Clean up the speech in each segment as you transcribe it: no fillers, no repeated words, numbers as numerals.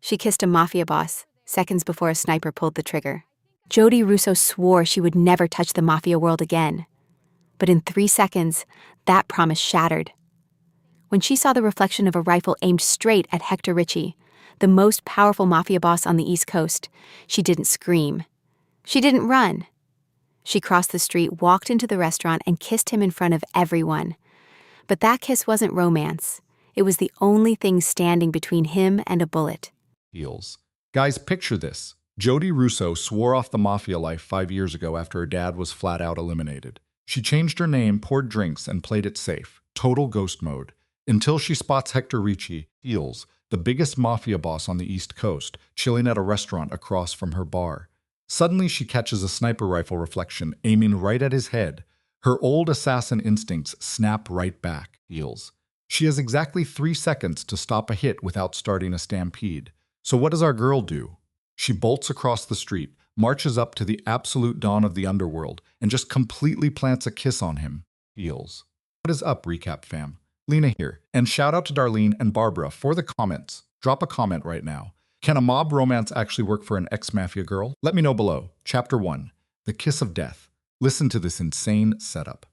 She kissed a mafia boss, seconds before a sniper pulled the trigger. Jody Russo swore she would never touch the mafia world again. But in 3 seconds, that promise shattered. When she saw the reflection of a rifle aimed straight at Hector Ritchie, the most powerful mafia boss on the East Coast, she didn't scream. She didn't run. She crossed the street, walked into the restaurant, and kissed him in front of everyone. But that kiss wasn't romance. It was the only thing standing between him and a bullet. Heels. Guys, picture this. Jody Russo swore off the mafia life 5 years ago after her dad was flat out eliminated. She changed her name, poured drinks, and played it safe. Total ghost mode. Until she spots Hector Ritchie, Heels, the biggest mafia boss on the East Coast, chilling at a restaurant across from her bar. Suddenly she catches a sniper rifle reflection aiming right at his head. Her old assassin instincts snap right back. Heels. She has exactly 3 seconds to stop a hit without starting a stampede. So what does our girl do? She bolts across the street, marches up to the absolute dawn of the underworld, and just completely plants a kiss on him. Heels. What is up, Recap fam? Lena here, and shout out to Darlene and Barbara for the comments. Drop a comment right now. Can a mob romance actually work for an ex-mafia girl? Let me know below. Chapter 1. The Kiss of Death. Listen to this insane setup.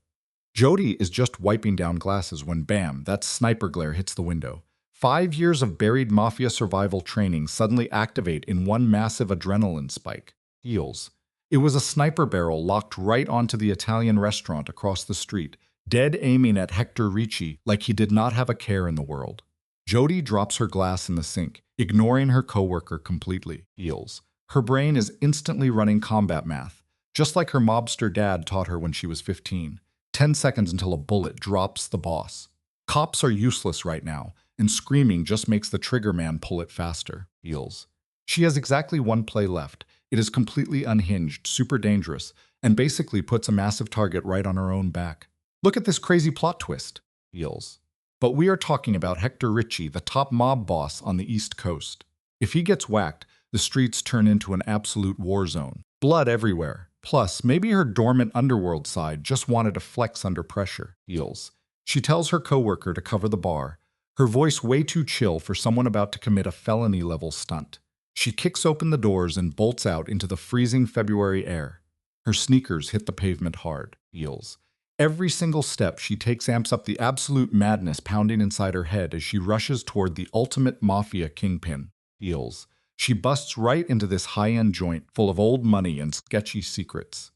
Jody is just wiping down glasses when bam, that sniper glare hits the window. 5 years of buried mafia survival training suddenly activate in one massive adrenaline spike. Heels. It was a sniper barrel locked right onto the Italian restaurant across the street, dead aiming at Hector Ritchie like he did not have a care in the world. Jody drops her glass in the sink, ignoring her coworker completely. Heels. Her brain is instantly running combat math, just like her mobster dad taught her when she was 15. 10 seconds until a bullet drops the boss. Cops are useless right now, and screaming just makes the trigger man pull it faster. Heels. She has exactly 1 play left. It is completely unhinged, super dangerous, and basically puts a massive target right on her own back. Look at this crazy plot twist. Heels. But we are talking about Hector Ritchie, the top mob boss on the East Coast. If he gets whacked, the streets turn into an absolute war zone. Blood everywhere. Plus, maybe her dormant underworld side just wanted to flex under pressure. Heels. She tells her coworker to cover the bar, her voice way too chill for someone about to commit a felony-level stunt. She kicks open the doors and bolts out into the freezing February air. Her sneakers hit the pavement hard. Heels. Every single step she takes amps up the absolute madness pounding inside her head as she rushes toward the ultimate mafia kingpin. Heels. She busts right into this high-end joint full of old money and sketchy secrets.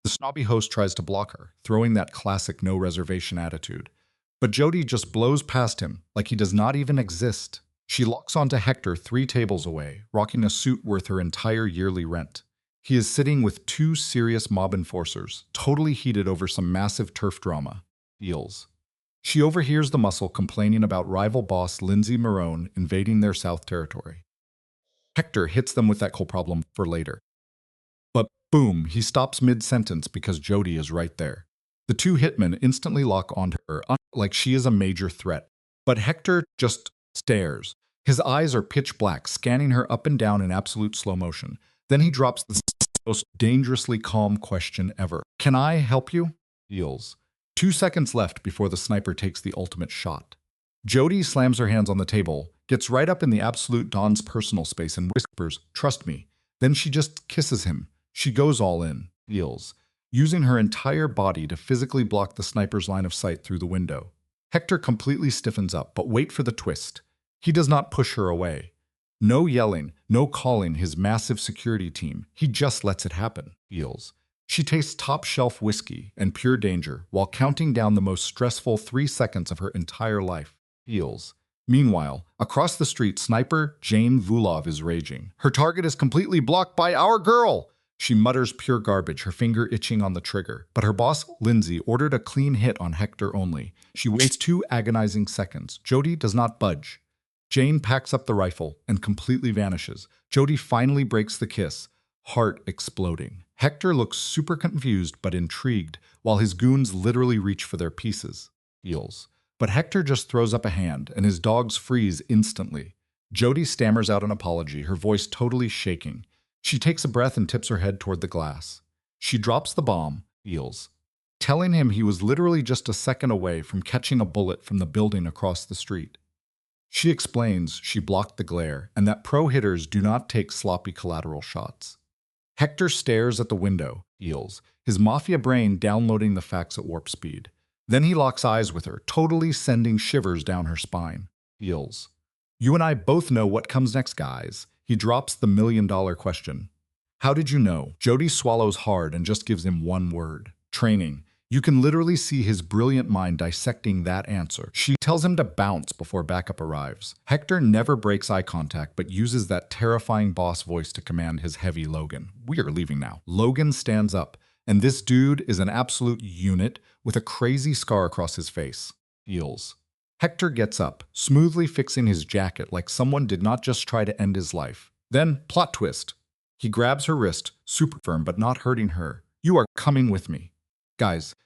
The snobby host tries to block her, throwing that classic no-reservation attitude. But Jody just blows past him like he does not even exist. She locks onto Hector 3 tables away, rocking a suit worth her entire yearly rent. He is sitting with 2 serious mob enforcers, totally heated over some massive turf drama. Heels. She overhears the muscle complaining about rival boss Lindsay Marone invading their South Territory. Hector hits them with that whole problem for later. But boom, he stops mid-sentence because Jody is right there. The 2 hitmen instantly lock onto her like she is a major threat. But Hector just stares. His eyes are pitch black, scanning her up and down in absolute slow motion. Then he drops the most dangerously calm question ever. Can I help you? Heels. 2 seconds left before the sniper takes the ultimate shot. Jody slams her hands on the table, gets right up in the absolute Don's personal space and whispers, "Trust me." Then she just kisses him. She goes all in. Heels. Using her entire body to physically block the sniper's line of sight through the window. Hector completely stiffens up, but wait for the twist. He does not push her away. No yelling, no calling his massive security team. He just lets it happen. Heels. She tastes top-shelf whiskey and pure danger while counting down the most stressful 3 seconds of her entire life. Heels. Meanwhile, across the street, sniper Jane Vulov is raging. Her target is completely blocked by our girl! She mutters pure garbage, her finger itching on the trigger. But her boss, Lindsay, ordered a clean hit on Hector only. She waits 2 agonizing seconds. Jody does not budge. Jane packs up the rifle and completely vanishes. Jody finally breaks the kiss, heart exploding. Hector looks super confused but intrigued, while his goons literally reach for their pieces. Heels. But Hector just throws up a hand, and his dogs freeze instantly. Jody stammers out an apology, her voice totally shaking. She takes a breath and tips her head toward the glass. She drops the bomb, Heels, telling him he was literally just a second away from catching a bullet from the building across the street. She explains she blocked the glare and that pro hitters do not take sloppy collateral shots. Hector stares at the window, heals, his mafia brain downloading the facts at warp speed. Then he locks eyes with her, totally sending shivers down her spine. Heals. You and I both know what comes next, guys. He drops the million-dollar question. How did you know? Jody swallows hard and just gives him one word. Training. You can literally see his brilliant mind dissecting that answer. She tells him to bounce before backup arrives. Hector never breaks eye contact but uses that terrifying boss voice to command his heavy Logan. We are leaving now. Logan stands up, and this dude is an absolute unit with a crazy scar across his face. Heals. Hector gets up, smoothly fixing his jacket like someone did not just try to end his life. Then, plot twist. He grabs her wrist, super firm but not hurting her. You are coming with me. Guys,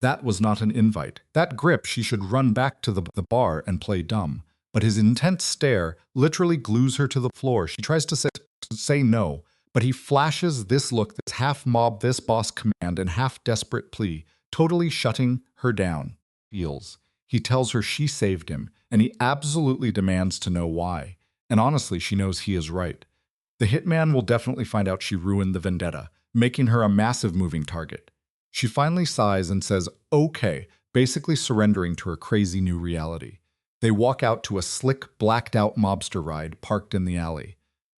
that was not an invite. That grip, she should run back to the bar and play dumb. But his intense stare literally glues her to the floor. She tries to say no, but he flashes this look, this half-mob, this boss command, and half-desperate plea, totally shutting her down. Feels. He tells her she saved him, and he absolutely demands to know why. And honestly, she knows he is right. The hitman will definitely find out she ruined the vendetta, making her a massive moving target. She finally sighs and says, okay, basically surrendering to her crazy new reality. They walk out to a slick, blacked-out mobster ride parked in the alley.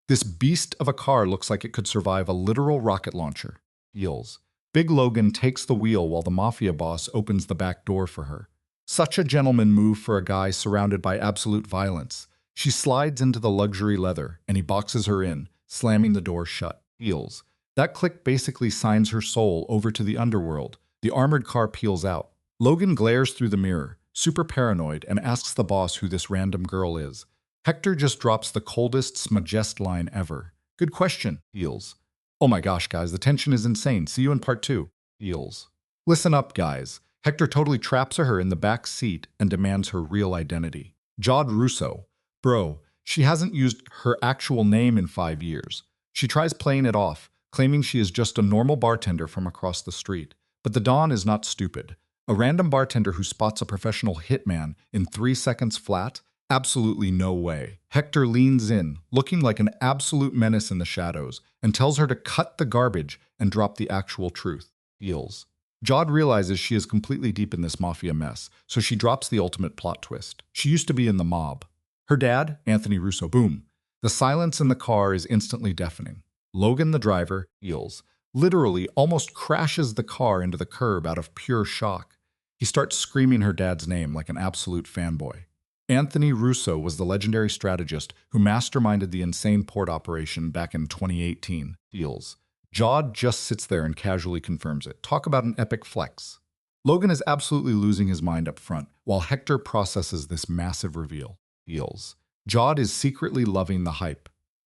This beast of a car looks like it could survive a literal rocket launcher. Feels. Big Logan takes the wheel while the mafia boss opens the back door for her. Such a gentleman move for a guy surrounded by absolute violence. She slides into the luxury leather, and he boxes her in, slamming the door shut. Feels. That click basically signs her soul over to the underworld. The armored car peels out. Logan glares through the mirror, super paranoid, and asks the boss who this random girl is. Hector just drops the coldest smajest line ever. Good question, Feels. Oh my gosh, guys, the tension is insane. See you in part 2. Feels. Listen up, guys. Hector totally traps her in the back seat and demands her real identity. Jod Russo. Bro, she hasn't used her actual name in 5 years. She tries playing it off, claiming she is just a normal bartender from across the street. But the Don is not stupid. A random bartender who spots a professional hitman in 3 seconds flat? Absolutely no way. Hector leans in, looking like an absolute menace in the shadows, and tells her to cut the garbage and drop the actual truth. Feels. Jod realizes she is completely deep in this mafia mess, so she drops the ultimate plot twist. She used to be in the mob. Her dad, Anthony Russo, boom. The silence in the car is instantly deafening. Logan, the driver, Feels, literally almost crashes the car into the curb out of pure shock. He starts screaming her dad's name like an absolute fanboy. Anthony Russo was the legendary strategist who masterminded the insane port operation back in 2018. Feels. Jod just sits there and casually confirms it. Talk about an epic flex. Logan is absolutely losing his mind up front, while Hector processes this massive reveal. Feels. Jod is secretly loving the hype.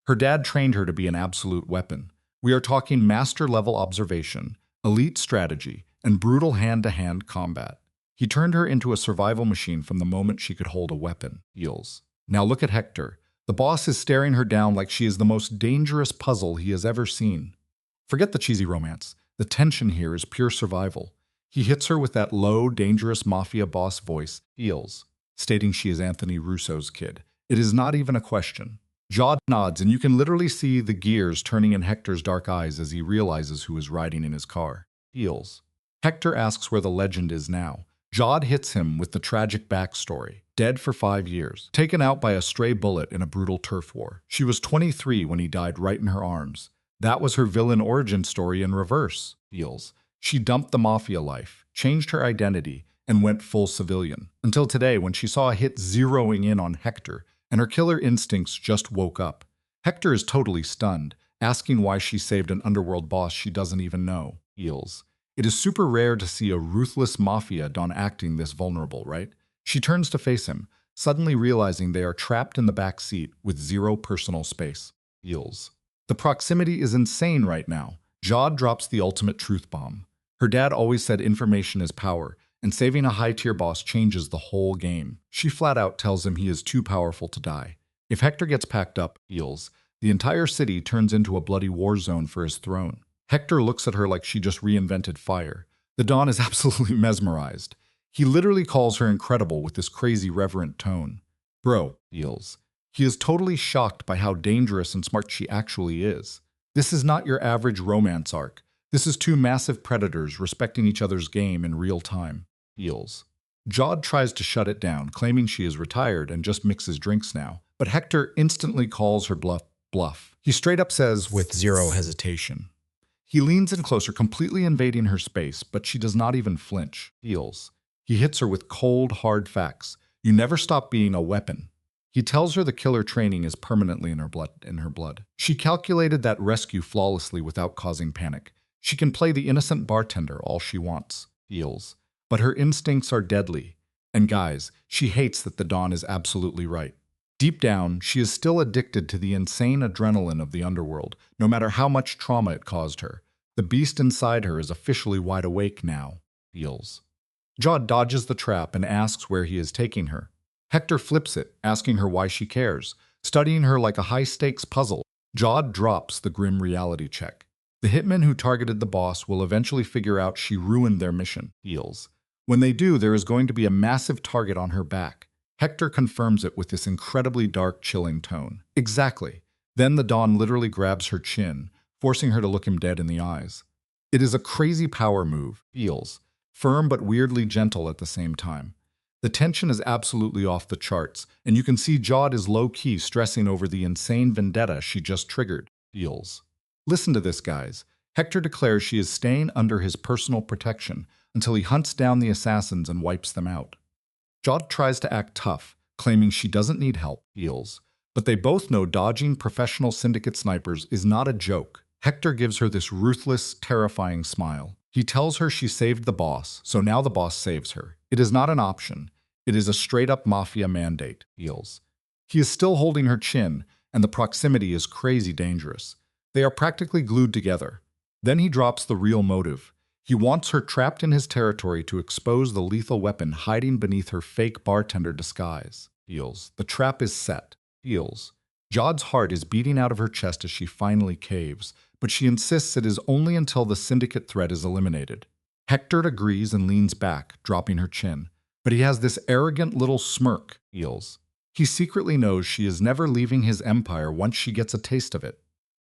Her dad trained her to be an absolute weapon. We are talking master-level observation, elite strategy, and brutal hand-to-hand combat. He turned her into a survival machine from the moment she could hold a weapon. Feels. Now look at Hector. The boss is staring her down like she is the most dangerous puzzle he has ever seen. Forget the cheesy romance. The tension here is pure survival. He hits her with that low, dangerous mafia boss voice, Feels, stating she is Anthony Russo's kid. It is not even a question. Jod nods, and you can literally see the gears turning in Hector's dark eyes as he realizes who is riding in his car. Feels. Hector asks where the legend is now. Jod hits him with the tragic backstory. Dead for 5 years. Taken out by a stray bullet in a brutal turf war. She was 23 when he died right in her arms. That was her villain origin story in reverse. Feels. She dumped the mafia life, changed her identity, and went full civilian. Until today, when she saw a hit zeroing in on Hector, and her killer instincts just woke up. Hector is totally stunned, asking why she saved an underworld boss she doesn't even know. Feels. It is super rare to see a ruthless mafia don acting this vulnerable, right? She turns to face him, suddenly realizing they are trapped in the back seat with zero personal space. Feels. The proximity is insane right now. Jod drops the ultimate truth bomb. Her dad always said information is power, and saving a high-tier boss changes the whole game. She flat out tells him he is too powerful to die. If Hector gets packed up, Feels, the entire city turns into a bloody war zone for his throne. Hector looks at her like she just reinvented fire. The Don is absolutely mesmerized. He literally calls her incredible with this crazy reverent tone. Bro, feels. He is totally shocked by how dangerous and smart she actually is. This is not your average romance arc. This is two massive predators respecting each other's game in real time. Feels. Jod tries to shut it down, claiming she is retired and just mixes drinks now. But Hector instantly calls her bluff. He straight up says, with zero hesitation. He leans in closer, completely invading her space, but she does not even flinch. Feels. He hits her with cold, hard facts. You never stop being a weapon. He tells her the killer training is permanently in her blood. She calculated that rescue flawlessly without causing panic. She can play the innocent bartender all she wants. Feels. But her instincts are deadly. And guys, she hates that the Dawn is absolutely right. Deep down, she is still addicted to the insane adrenaline of the underworld, no matter how much trauma it caused her. The beast inside her is officially wide awake now. Feels. Jod dodges the trap and asks where he is taking her. Hector flips it, asking her why she cares, studying her like a high-stakes puzzle. Jod drops the grim reality check. The hitmen who targeted the boss will eventually figure out she ruined their mission. Feels. When they do, there is going to be a massive target on her back. Hector confirms it with this incredibly dark, chilling tone. Exactly. Then the Dawn literally grabs her chin, forcing her to look him dead in the eyes. It is a crazy power move. Feels. Firm but weirdly gentle at the same time. The tension is absolutely off the charts, and you can see Jod is low-key stressing over the insane vendetta she just triggered. Feels. Listen to this, guys. Hector declares she is staying under his personal protection until he hunts down the assassins and wipes them out. Jod tries to act tough, claiming she doesn't need help. Feels. But they both know dodging professional syndicate snipers is not a joke. Hector gives her this ruthless, terrifying smile. He tells her she saved the boss, so now the boss saves her. It is not an option. It is a straight-up Mafia mandate. Feels. He is still holding her chin, and the proximity is crazy dangerous. They are practically glued together. Then he drops the real motive. He wants her trapped in his territory to expose the lethal weapon hiding beneath her fake bartender disguise. Feels. The trap is set. Feels. Jod's heart is beating out of her chest as she finally caves, but she insists it is only until the syndicate threat is eliminated. Hector agrees and leans back, dropping her chin. But he has this arrogant little smirk. Feels. He secretly knows she is never leaving his empire once she gets a taste of it.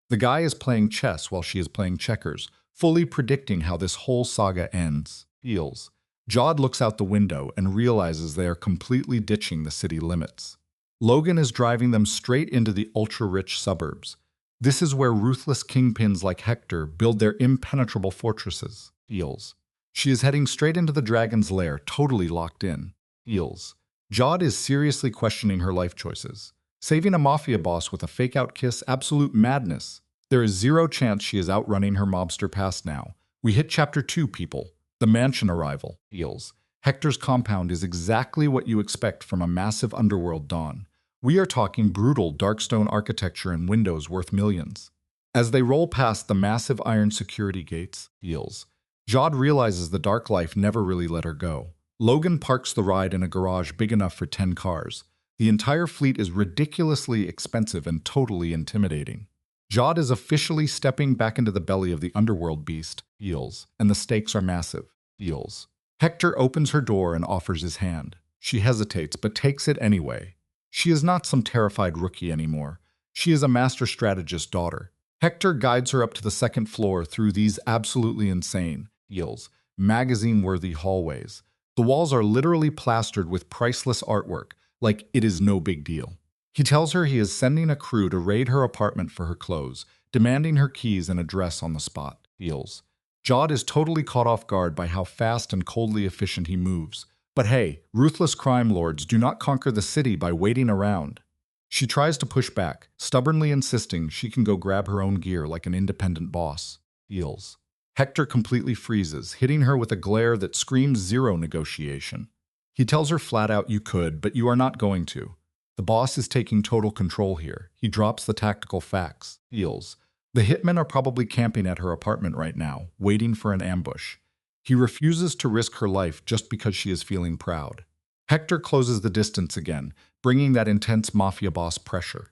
The guy is playing chess while she is playing checkers, fully predicting how this whole saga ends. Feels. Jod looks out the window and realizes they are completely ditching the city limits. Logan is driving them straight into the ultra-rich suburbs. This is where ruthless kingpins like Hector build their impenetrable fortresses. Feels. She is heading straight into the dragon's lair, totally locked in. Feels. Jod is seriously questioning her life choices. Saving a mafia boss with a fake-out kiss, absolute madness. There is zero chance she is outrunning her mobster past now. We hit Chapter 2, people. The mansion arrival. Feels. Hector's compound is exactly what you expect from a massive underworld Dawn. We are talking brutal darkstone architecture and windows worth millions. As they roll past the massive iron security gates, Feels. Jod realizes the dark life never really let her go. Logan parks the ride in a garage big enough for 10 cars. The entire fleet is ridiculously expensive and totally intimidating. Jod is officially stepping back into the belly of the underworld beast, Feels, and the stakes are massive. Feels. Hector opens her door and offers his hand. She hesitates, but takes it anyway. She is not some terrified rookie anymore. She is a master strategist's daughter. Hector guides her up to the second floor through these absolutely insane, Feels, magazine-worthy hallways. The walls are literally plastered with priceless artwork, like it is no big deal. He tells her he is sending a crew to raid her apartment for her clothes, demanding her keys and address on the spot. Feels. Jod is totally caught off guard by how fast and coldly efficient he moves. But hey, ruthless crime lords do not conquer the city by waiting around. She tries to push back, stubbornly insisting she can go grab her own gear like an independent boss. Feels. Hector completely freezes, hitting her with a glare that screams zero negotiation. He tells her flat out, you could, but you are not going to. The boss is taking total control here. He drops the tactical facts. Feels. The hitmen are probably camping at her apartment right now, waiting for an ambush. He refuses to risk her life just because she is feeling proud. Hector closes the distance again, bringing that intense mafia boss pressure.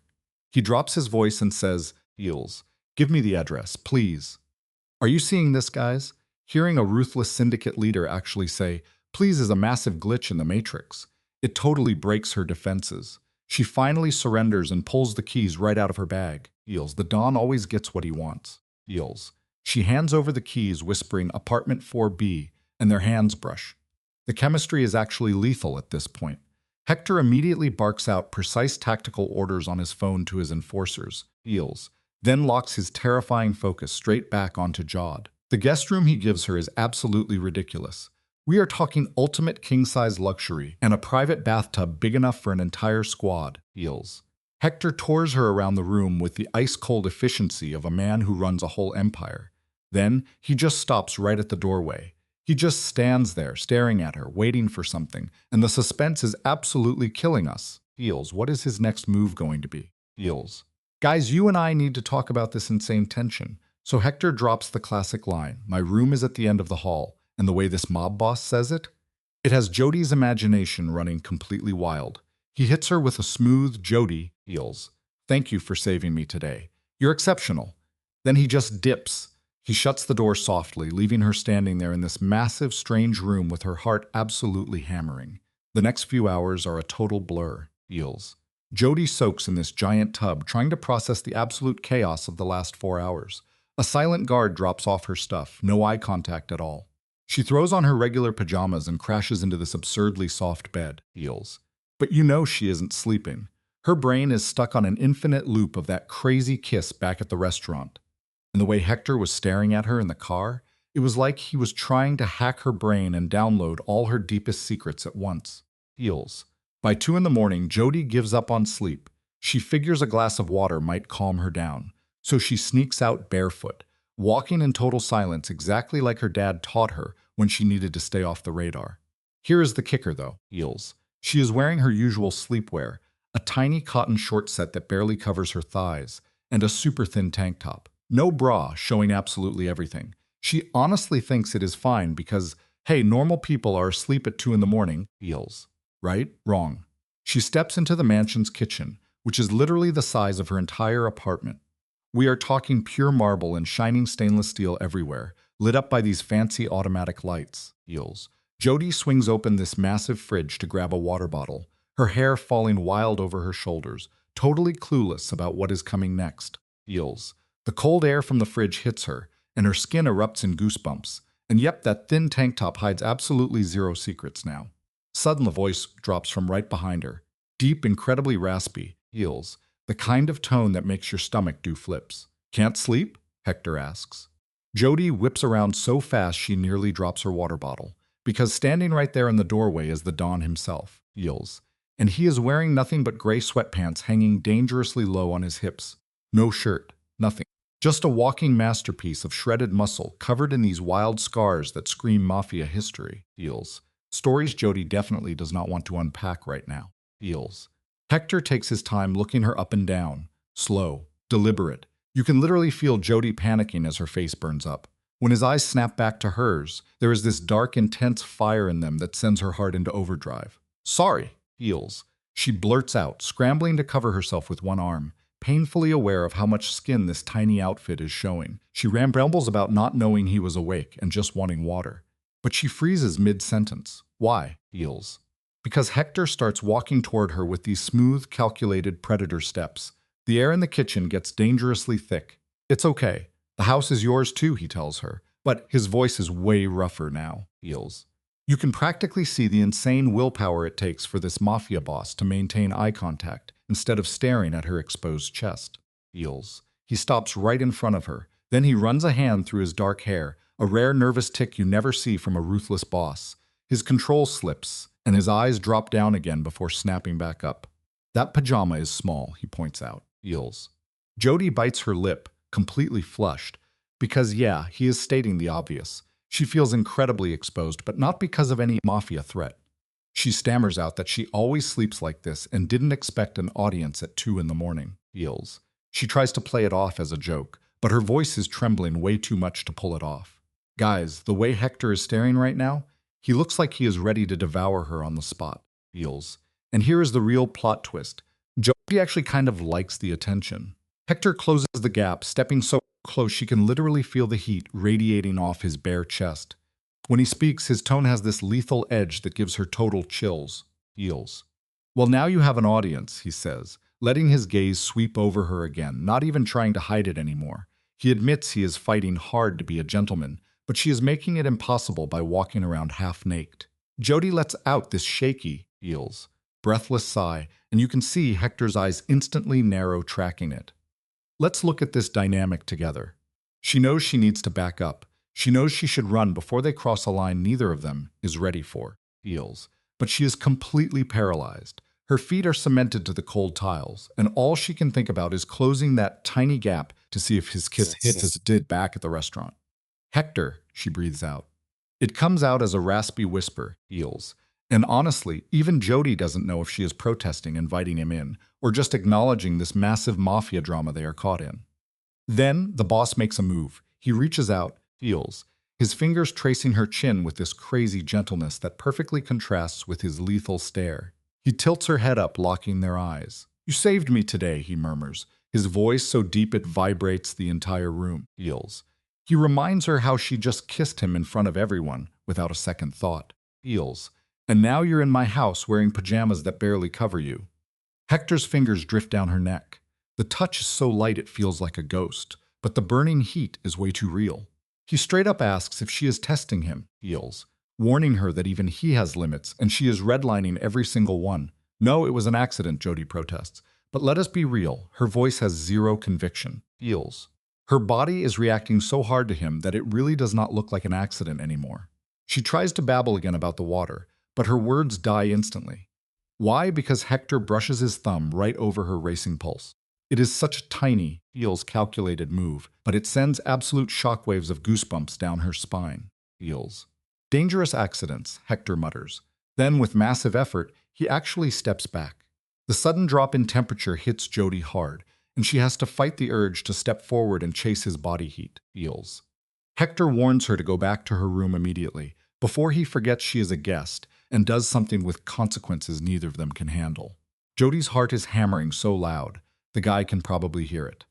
He drops his voice and says, Feels. Give me the address, please. Are you seeing this, guys? Hearing a ruthless syndicate leader actually say, please is a massive glitch in the Matrix. It totally breaks her defenses. She finally surrenders and pulls the keys right out of her bag. Feels. The Don always gets what he wants. Feels. She hands over the keys, whispering apartment 4B, and their hands brush. The chemistry is actually lethal at this point. Hector immediately barks out precise tactical orders on his phone to his enforcers. Feels. Then locks his terrifying focus straight back onto Jod. The guest room he gives her is absolutely ridiculous. We are talking ultimate king-size luxury and a private bathtub big enough for an entire squad. Feels. Hector tours her around the room with the ice-cold efficiency of a man who runs a whole empire. Then, he just stops right at the doorway. He just stands there, staring at her, waiting for something, and the suspense is absolutely killing us. Feels. What is his next move going to be? Feels. Guys, you and I need to talk about this insane tension. So Hector drops the classic line, "My room is at the end of the hall," and the way this mob boss says it has Jody's imagination running completely wild. He hits her with a smooth, "Jody," feels. "Thank you for saving me today. You're exceptional." Then he just dips. He shuts the door softly, leaving her standing there in this massive, strange room with her heart absolutely hammering. The next few hours are a total blur. Feels. Jody soaks in this giant tub, trying to process the absolute chaos of the last 4 hours. A silent guard drops off her stuff, no eye contact at all. She throws on her regular pajamas and crashes into this absurdly soft bed. Feels. But you know she isn't sleeping. Her brain is stuck on an infinite loop of that crazy kiss back at the restaurant. And the way Hector was staring at her in the car, it was like he was trying to hack her brain and download all her deepest secrets at once. Feels. By 2 in the morning, Jody gives up on sleep. She figures a glass of water might calm her down. So she sneaks out barefoot, walking in total silence exactly like her dad taught her when she needed to stay off the radar. Here is the kicker though. Feels. She is wearing her usual sleepwear, a tiny cotton short set that barely covers her thighs, and a super thin tank top. No bra, showing absolutely everything. She honestly thinks it is fine because, hey, normal people are asleep at 2 in the morning. Feels. Right? Wrong. She steps into the mansion's kitchen, which is literally the size of her entire apartment. We are talking pure marble and shining stainless steel everywhere, lit up by these fancy automatic lights. Feels. Jody swings open this massive fridge to grab a water bottle, her hair falling wild over her shoulders, totally clueless about what is coming next. Feels. The cold air from the fridge hits her, and her skin erupts in goosebumps. And yep, that thin tank top hides absolutely zero secrets now. Suddenly, a voice drops from right behind her. Deep, incredibly raspy. Feels. The kind of tone that makes your stomach do flips. "Can't sleep?" Hector asks. Jody whips around so fast she nearly drops her water bottle, because standing right there in the doorway is the Don himself. Feels. And he is wearing nothing but gray sweatpants hanging dangerously low on his hips. No shirt. Nothing. Just a walking masterpiece of shredded muscle covered in these wild scars that scream Mafia history. Feels. Stories Jody definitely does not want to unpack right now. Feels. Hector takes his time looking her up and down. Slow. Deliberate. You can literally feel Jody panicking as her face burns up. When his eyes snap back to hers, there is this dark, intense fire in them that sends her heart into overdrive. "Sorry." Feels. She blurts out, scrambling to cover herself with one arm, painfully aware of how much skin this tiny outfit is showing. She rambles about not knowing he was awake and just wanting water. But she freezes mid-sentence. Why? Feels. Because Hector starts walking toward her with these smooth, calculated predator steps. The air in the kitchen gets dangerously thick. "It's okay. The house is yours too," he tells her. But his voice is way rougher now. Feels. You can practically see the insane willpower it takes for this mafia boss to maintain eye contact instead of staring at her exposed chest. Feels. He stops right in front of her. Then he runs a hand through his dark hair, a rare nervous tick you never see from a ruthless boss. His control slips, and his eyes drop down again before snapping back up. "That pajama is small," he points out. Feels. Jody bites her lip, completely flushed, because yeah, he is stating the obvious. She feels incredibly exposed, but not because of any mafia threat. She stammers out that she always sleeps like this and didn't expect an audience at 2 in the morning. Feels. She tries to play it off as a joke, but her voice is trembling way too much to pull it off. Guys, the way Hector is staring right now, he looks like he is ready to devour her on the spot. Feels. And here is the real plot twist. Jody actually kind of likes the attention. Hector closes the gap, stepping so close she can literally feel the heat radiating off his bare chest. When he speaks, his tone has this lethal edge that gives her total chills. Feels. Well, now you have an audience, he says, letting his gaze sweep over her again, not even trying to hide it anymore. He admits he is fighting hard to be a gentleman, but she is making it impossible by walking around half-naked. Jody lets out this shaky, feels, breathless sigh, and you can see Hector's eyes instantly narrow, tracking it. Let's look at this dynamic together. She knows she needs to back up. She knows she should run before they cross a line neither of them is ready for, feels. But she is completely paralyzed. Her feet are cemented to the cold tiles, and all she can think about is closing that tiny gap to see if his kiss hits as it did back at the restaurant. Hector, she breathes out. It comes out as a raspy whisper, feels. And honestly, even Jody doesn't know if she is protesting inviting him in, or just acknowledging this massive mafia drama they are caught in. Then, the boss makes a move. He reaches out, feels, his fingers tracing her chin with this crazy gentleness that perfectly contrasts with his lethal stare. He tilts her head up, locking their eyes. "You saved me today," he murmurs, his voice so deep it vibrates the entire room, feels. He reminds her how she just kissed him in front of everyone, without a second thought, feels. "And now you're in my house wearing pajamas that barely cover you." Hector's fingers drift down her neck. The touch is so light it feels like a ghost, but the burning heat is way too real. He straight up asks if she is testing him, feels, warning her that even he has limits, and she is redlining every single one. "No, it was an accident," Jody protests. But let us be real, her voice has zero conviction, feels. Her body is reacting so hard to him that it really does not look like an accident anymore. She tries to babble again about the water, but her words die instantly. Why? Because Hector brushes his thumb right over her racing pulse. It is such a tiny, feels calculated move, but it sends absolute shockwaves of goosebumps down her spine, feels. "Dangerous accidents," Hector mutters. Then, with massive effort, he actually steps back. The sudden drop in temperature hits Jody hard, and she has to fight the urge to step forward and chase his body heat, feels. Hector warns her to go back to her room immediately, before he forgets she is a guest, and does something with consequences neither of them can handle. Jody's heart is hammering so loud, the guy can probably hear it.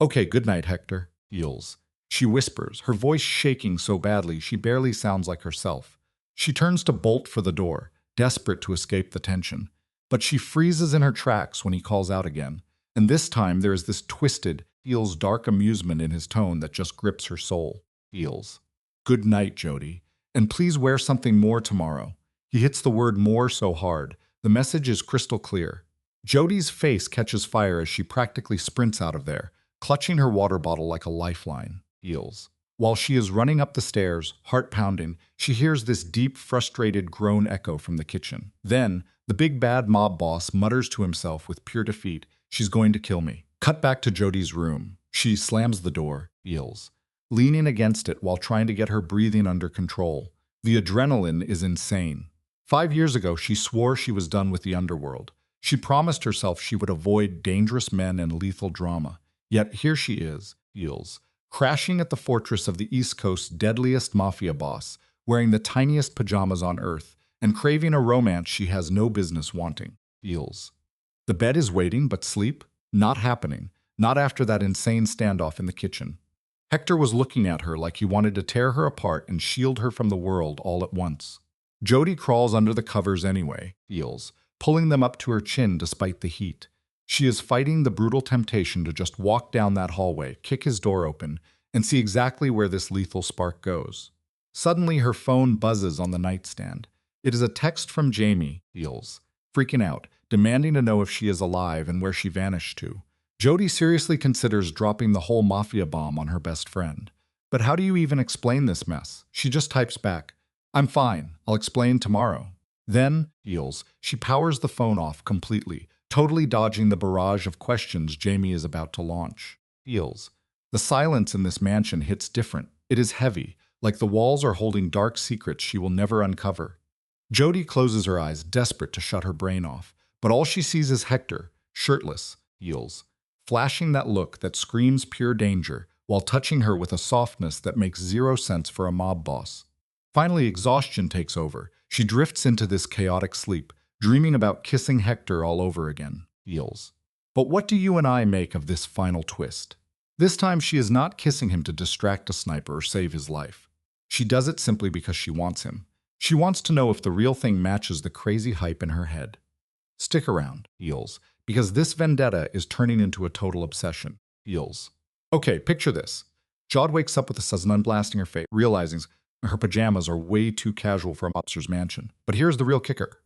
"Okay, good night, Hector," feels. She whispers, her voice shaking so badly she barely sounds like herself. She turns to bolt for the door, desperate to escape the tension. But she freezes in her tracks when he calls out again, and this time there is this twisted, feels dark amusement in his tone that just grips her soul, feels. "Good night, Jody, and please wear something more tomorrow." He hits the word "more" so hard, the message is crystal clear. Jody's face catches fire as she practically sprints out of there, clutching her water bottle like a lifeline, feels. While she is running up the stairs, heart pounding, she hears this deep, frustrated groan echo from the kitchen. Then, the big bad mob boss mutters to himself with pure defeat, "She's going to kill me." Cut back to Jody's room. She slams the door, feels, leaning against it while trying to get her breathing under control. The adrenaline is insane. 5 years ago, she swore she was done with the underworld. She promised herself she would avoid dangerous men and lethal drama. Yet here she is, feels, crashing at the fortress of the East Coast's deadliest mafia boss, wearing the tiniest pajamas on earth, and craving a romance she has no business wanting, feels. The bed is waiting, but sleep? Not happening. Not after that insane standoff in the kitchen. Hector was looking at her like he wanted to tear her apart and shield her from the world all at once. Jody crawls under the covers anyway, feels, pulling them up to her chin despite the heat. She is fighting the brutal temptation to just walk down that hallway, kick his door open, and see exactly where this lethal spark goes. Suddenly, her phone buzzes on the nightstand. It is a text from Jamie, feels, freaking out, demanding to know if she is alive and where she vanished to. Jody seriously considers dropping the whole mafia bomb on her best friend. But how do you even explain this mess? She just types back, "I'm fine, I'll explain tomorrow." Then, feels, she powers the phone off completely, totally dodging the barrage of questions Jamie is about to launch. Feels. The silence in this mansion hits different. It is heavy, like the walls are holding dark secrets she will never uncover. Jody closes her eyes, desperate to shut her brain off, but all she sees is Hector, shirtless, feels, flashing that look that screams pure danger, while touching her with a softness that makes zero sense for a mob boss. Finally, exhaustion takes over. She drifts into this chaotic sleep, dreaming about kissing Hector all over again, feels. But what do you and I make of this final twist? This time she is not kissing him to distract a sniper or save his life. She does it simply because she wants him. She wants to know if the real thing matches the crazy hype in her head. Stick around, heels, because this vendetta is turning into a total obsession, heels. Okay, picture this. Jod wakes up with a sudden blasting her face, realizing her pajamas are way too casual for a mobster's mansion. But here's the real kicker.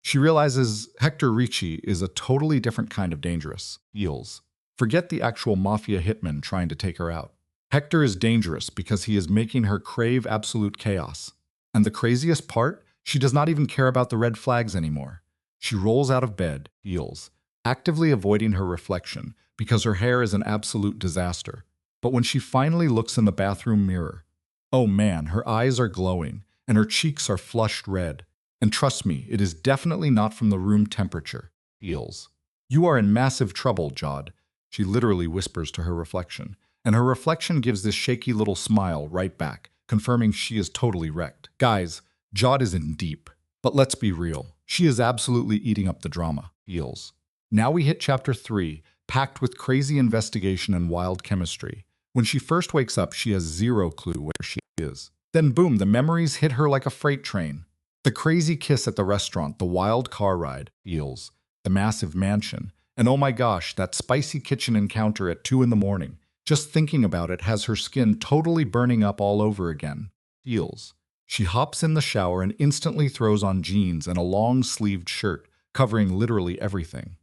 She realizes Hector Ricci is a totally different kind of dangerous, heels. Forget the actual mafia hitman trying to take her out. Hector is dangerous because he is making her crave absolute chaos. And the craziest part, she does not even care about the red flags anymore. She rolls out of bed, heels, actively avoiding her reflection because her hair is an absolute disaster. But when she finally looks in the bathroom mirror, oh man, her eyes are glowing and her cheeks are flushed red. And trust me, it is definitely not from the room temperature, heels. You are in massive trouble, Jod, she literally whispers to her reflection. And her reflection gives this shaky little smile right back, confirming she is totally wrecked. Guys, Jod is in deep. But let's be real, she is absolutely eating up the drama, heels. Now we hit chapter 3, packed with crazy investigation and wild chemistry. When she first wakes up, she has zero clue where she is. Then boom, the memories hit her like a freight train. The crazy kiss at the restaurant, the wild car ride, heels, the massive mansion, and oh my gosh, that spicy kitchen encounter at 2 in the morning. Just thinking about it has her skin totally burning up all over again, heels. She hops in the shower and instantly throws on jeans and a long-sleeved shirt, covering literally everything.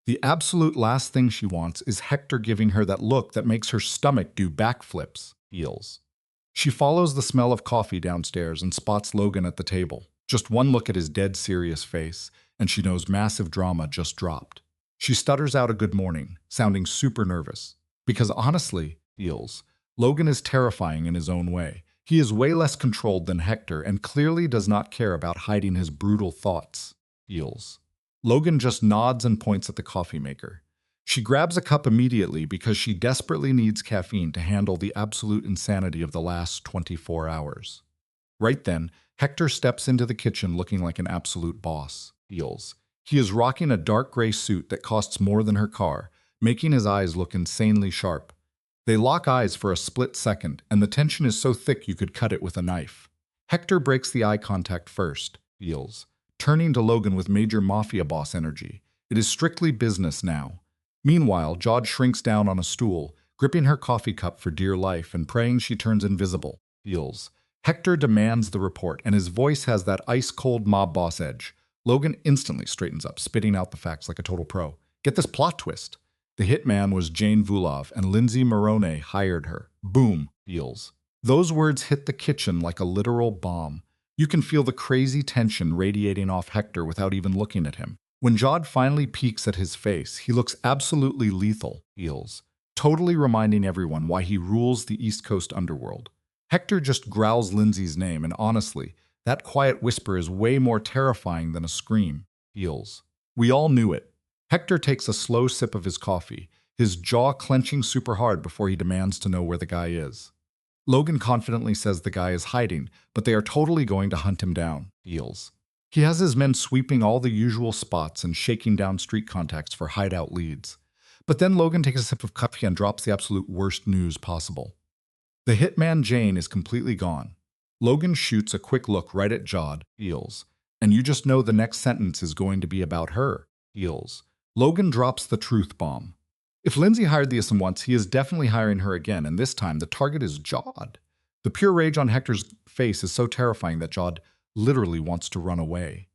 The absolute last thing she wants is Hector giving her that look that makes her stomach do backflips, heels. She follows the smell of coffee downstairs and spots Logan at the table. Just one look at his dead serious face, and she knows massive drama just dropped. She stutters out a good morning, sounding super nervous. Because honestly, heels, Logan is terrifying in his own way. He is way less controlled than Hector and clearly does not care about hiding his brutal thoughts, heels. Logan just nods and points at the coffee maker. She grabs a cup immediately because she desperately needs caffeine to handle the absolute insanity of the last 24 hours. Right then, Hector steps into the kitchen looking like an absolute boss, heels. He is rocking a dark gray suit that costs more than her car, making his eyes look insanely sharp. They lock eyes for a split second, and the tension is so thick you could cut it with a knife. Hector breaks the eye contact first, heels, turning to Logan with major mafia boss energy. It is strictly business now. Meanwhile, Jod shrinks down on a stool, gripping her coffee cup for dear life and praying she turns invisible, heels. Hector demands the report, and his voice has that ice-cold mob boss edge. Logan instantly straightens up, spitting out the facts like a total pro. Get this plot twist. The hitman was Jane Vulov, and Lindsay Morone hired her. Boom, heels. Those words hit the kitchen like a literal bomb. You can feel the crazy tension radiating off Hector without even looking at him. When Jod finally peeks at his face, he looks absolutely lethal, heels, totally reminding everyone why he rules the East Coast underworld. Hector just growls Lindsay's name, and honestly, that quiet whisper is way more terrifying than a scream, heels. We all knew it. Hector takes a slow sip of his coffee, his jaw clenching super hard before he demands to know where the guy is. Logan confidently says the guy is hiding, but they are totally going to hunt him down, heels. He has his men sweeping all the usual spots and shaking down street contacts for hideout leads. But then Logan takes a sip of coffee and drops the absolute worst news possible. The hitman Jane is completely gone. Logan shoots a quick look right at Jod, heels, and you just know the next sentence is going to be about her, heels. Logan drops the truth bomb. If Lindsay hired the SM once, he is definitely hiring her again, and this time the target is Jod. The pure rage on Hector's face is so terrifying that Jod literally wants to run away.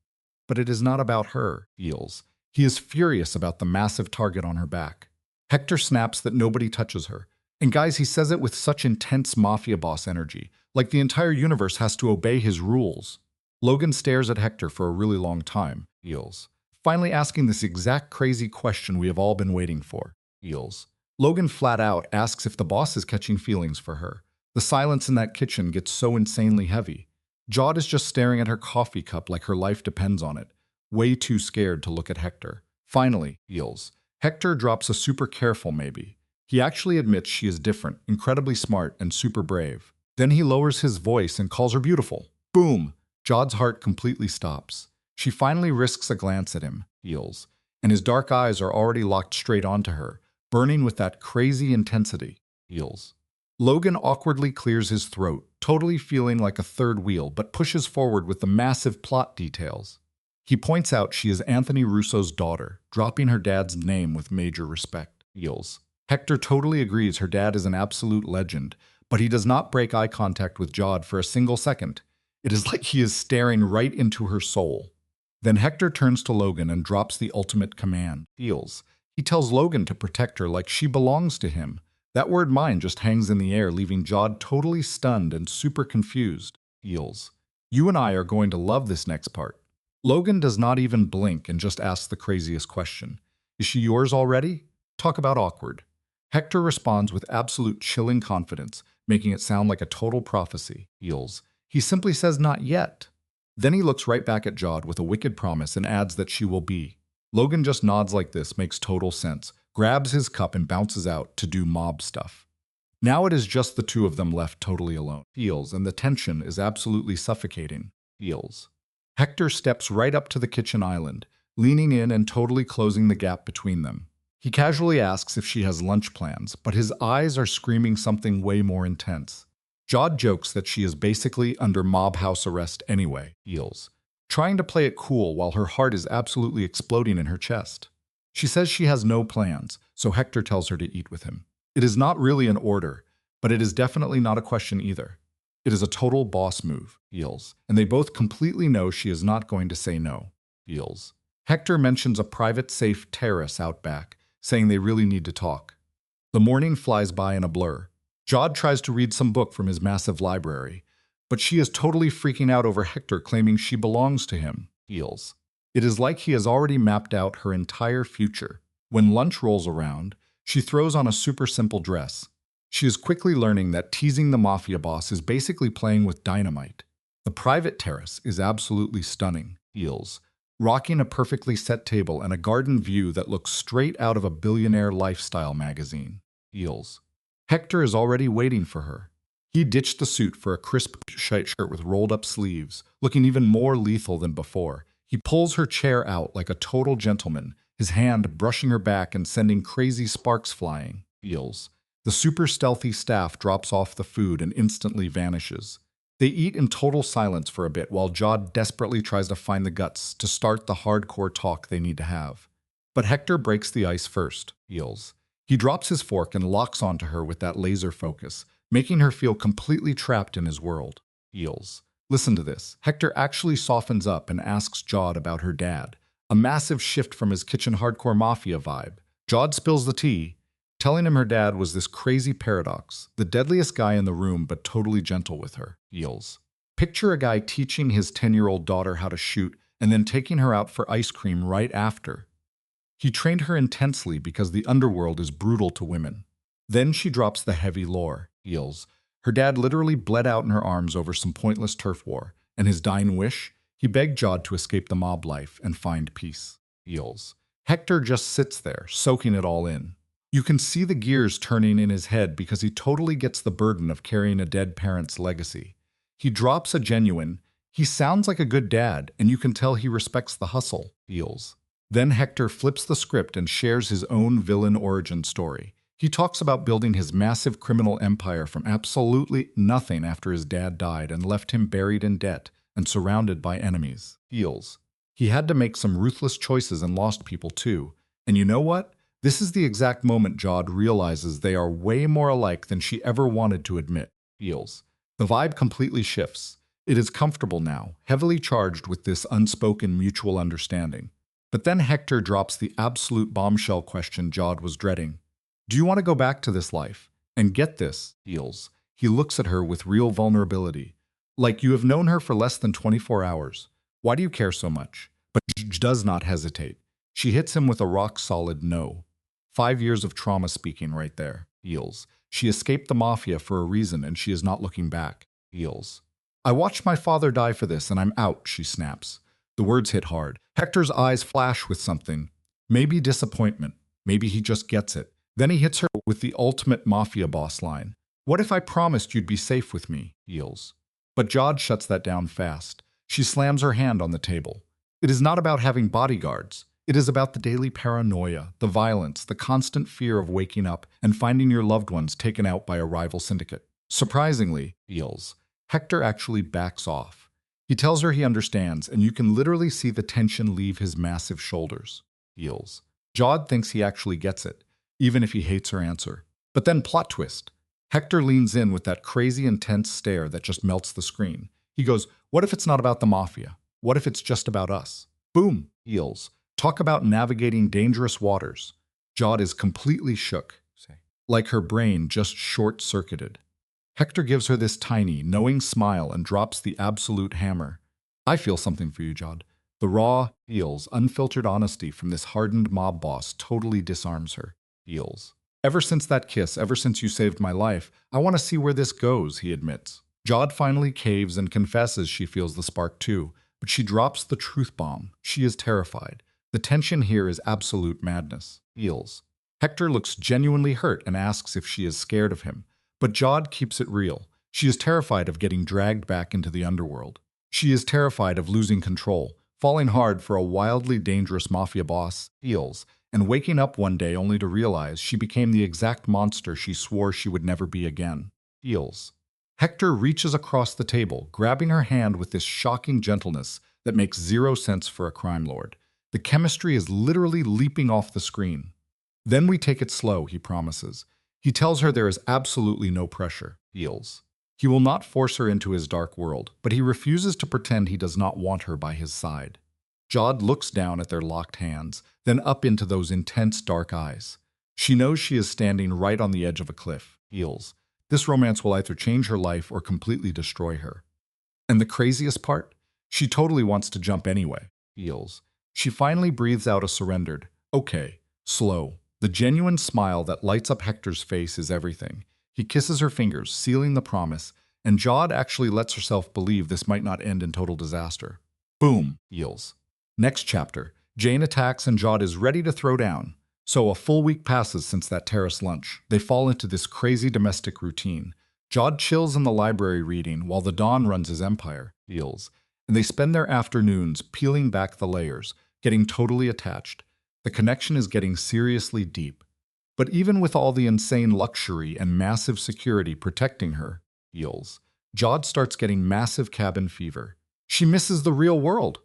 But it is not about her, heels. He is furious about the massive target on her back. Hector snaps that nobody touches her. And guys, he says it with such intense mafia boss energy, like the entire universe has to obey his rules. Logan stares at Hector for a really long time, heels, finally asking this exact crazy question we have all been waiting for, heels. Logan flat out asks if the boss is catching feelings for her. The silence in that kitchen gets so insanely heavy. Jod is just staring at her coffee cup like her life depends on it, way too scared to look at Hector. Finally, heels. Hector drops a super careful maybe. He actually admits she is different, incredibly smart, and super brave. Then he lowers his voice and calls her beautiful. Boom! Jod's heart completely stops. She finally risks a glance at him, heels, and his dark eyes are already locked straight onto her, burning with that crazy intensity, heels. Logan awkwardly clears his throat, totally feeling like a third wheel, but pushes forward with the massive plot details. He points out she is Anthony Russo's daughter, dropping her dad's name with major respect. Feels. Hector totally agrees her dad is an absolute legend, but he does not break eye contact with Jod for a single second. It is like he is staring right into her soul. Then Hector turns to Logan and drops the ultimate command. Feels. He tells Logan to protect her like she belongs to him. That word mine just hangs in the air, leaving Jod totally stunned and super confused. Feels. You and I are going to love this next part. Logan does not even blink and just asks the craziest question. Is she yours already? Talk about awkward. Hector responds with absolute chilling confidence, making it sound like a total prophecy. Feels. He simply says not yet. Then he looks right back at Jod with a wicked promise and adds that she will be. Logan just nods like this, makes total sense, grabs his cup and bounces out to do mob stuff. Now it is just the two of them left totally alone. Feels, and the tension is absolutely suffocating. Feels. Hector steps right up to the kitchen island, leaning in and totally closing the gap between them. He casually asks if she has lunch plans, but his eyes are screaming something way more intense. Jod jokes that she is basically under mob house arrest anyway. Feels. Trying to play it cool while her heart is absolutely exploding in her chest. She says she has no plans, so Hector tells her to eat with him. It is not really an order, but it is definitely not a question either. It is a total boss move. Feels. And they both completely know she is not going to say no. Feels. Hector mentions a private safe terrace out back, saying they really need to talk. The morning flies by in a blur. Jod tries to read some book from his massive library, but she is totally freaking out over Hector claiming she belongs to him. Feels. It is like he has already mapped out her entire future. When lunch rolls around, she throws on a super simple dress. She is quickly learning that teasing the mafia boss is basically playing with dynamite. The private terrace is absolutely stunning. Feels. Rocking a perfectly set table and a garden view that looks straight out of a billionaire lifestyle magazine. Feels. Hector is already waiting for her. He ditched the suit for a crisp shirt with rolled-up sleeves, looking even more lethal than before. He pulls her chair out like a total gentleman, his hand brushing her back and sending crazy sparks flying. Feels. The super stealthy staff drops off the food and instantly vanishes. They eat in total silence for a bit while Jod desperately tries to find the guts to start the hardcore talk they need to have. But Hector breaks the ice first. Feels. He drops his fork and locks onto her with that laser focus, making her feel completely trapped in his world. Feels. Listen to this. Hector actually softens up and asks Jod about her dad, a massive shift from his kitchen hardcore mafia vibe. Jod spills the tea, telling him her dad was this crazy paradox, the deadliest guy in the room but totally gentle with her. Feels. Picture a guy teaching his 10-year-old daughter how to shoot and then taking her out for ice cream right after. He trained her intensely because the underworld is brutal to women. Then she drops the heavy lore. Feels. Her dad literally bled out in her arms over some pointless turf war, and his dying wish? He begged Jod to escape the mob life and find peace. Feels. Hector just sits there, soaking it all in. You can see the gears turning in his head because he totally gets the burden of carrying a dead parent's legacy. He drops a genuine, he sounds like a good dad, and you can tell he respects the hustle. Feels. Then Hector flips the script and shares his own villain origin story. He talks about building his massive criminal empire from absolutely nothing after his dad died and left him buried in debt and surrounded by enemies. Feels. He had to make some ruthless choices and lost people too. And you know what? This is the exact moment Jod realizes they are way more alike than she ever wanted to admit. Feels. The vibe completely shifts. It is comfortable now, heavily charged with this unspoken mutual understanding. But then Hector drops the absolute bombshell question Jod was dreading. Do you want to go back to this life? And get this, Feels. He looks at her with real vulnerability. Like you have known her for less than 24 hours. Why do you care so much? But she does not hesitate. She hits him with a rock-solid no. 5 years of trauma speaking right there. Feels. She escaped the mafia for a reason and she is not looking back. Feels. I watched my father die for this and I'm out, she snaps. The words hit hard. Hector's eyes flash with something. Maybe disappointment. Maybe he just gets it. Then he hits her with the ultimate mafia boss line. What if I promised you'd be safe with me? Feels. But Jod shuts that down fast. She slams her hand on the table. It is not about having bodyguards. It is about the daily paranoia, the violence, the constant fear of waking up and finding your loved ones taken out by a rival syndicate. Surprisingly, Feels. Hector actually backs off. He tells her he understands, and you can literally see the tension leave his massive shoulders. Feels. Jod thinks he actually gets it, even if he hates her answer. But then plot twist. Hector leans in with that crazy intense stare that just melts the screen. He goes, "What if it's not about the Mafia? What if it's just about us?" Boom. Feels. Talk about navigating dangerous waters. Jod is completely shook, like her brain just short-circuited. Hector gives her this tiny, knowing smile and drops the absolute hammer. "I feel something for you, Jod." The raw, feels, unfiltered honesty from this hardened mob boss totally disarms her. Feels. "Ever since that kiss, ever since you saved my life, I want to see where this goes," he admits. Jod finally caves and confesses she feels the spark too, but she drops the truth bomb. She is terrified. The tension here is absolute madness. Feels. Hector looks genuinely hurt and asks if she is scared of him. But Jod keeps it real. She is terrified of getting dragged back into the underworld. She is terrified of losing control, falling hard for a wildly dangerous mafia boss, Feels, and waking up one day only to realize she became the exact monster she swore she would never be again. Feels. Hector reaches across the table, grabbing her hand with this shocking gentleness that makes zero sense for a crime lord. The chemistry is literally leaping off the screen. "Then we take it slow," he promises. He tells her there is absolutely no pressure. Feels. He will not force her into his dark world, but he refuses to pretend he does not want her by his side. Jod looks down at their locked hands, then up into those intense dark eyes. She knows she is standing right on the edge of a cliff. Feels. This romance will either change her life or completely destroy her. And the craziest part? She totally wants to jump anyway. Feels. She finally breathes out a surrendered, "Okay," slow. The genuine smile that lights up Hector's face is everything. He kisses her fingers, sealing the promise, and Jod actually lets herself believe this might not end in total disaster. Boom. Feels. Next chapter. Jane attacks and Jod is ready to throw down. So a full week passes since that terrace lunch. They fall into this crazy domestic routine. Jod chills in the library reading while the Don runs his empire. Feels. And they spend their afternoons peeling back the layers, getting totally attached. The connection is getting seriously deep. But even with all the insane luxury and massive security protecting her, Feels, Jod starts getting massive cabin fever. She misses the real world.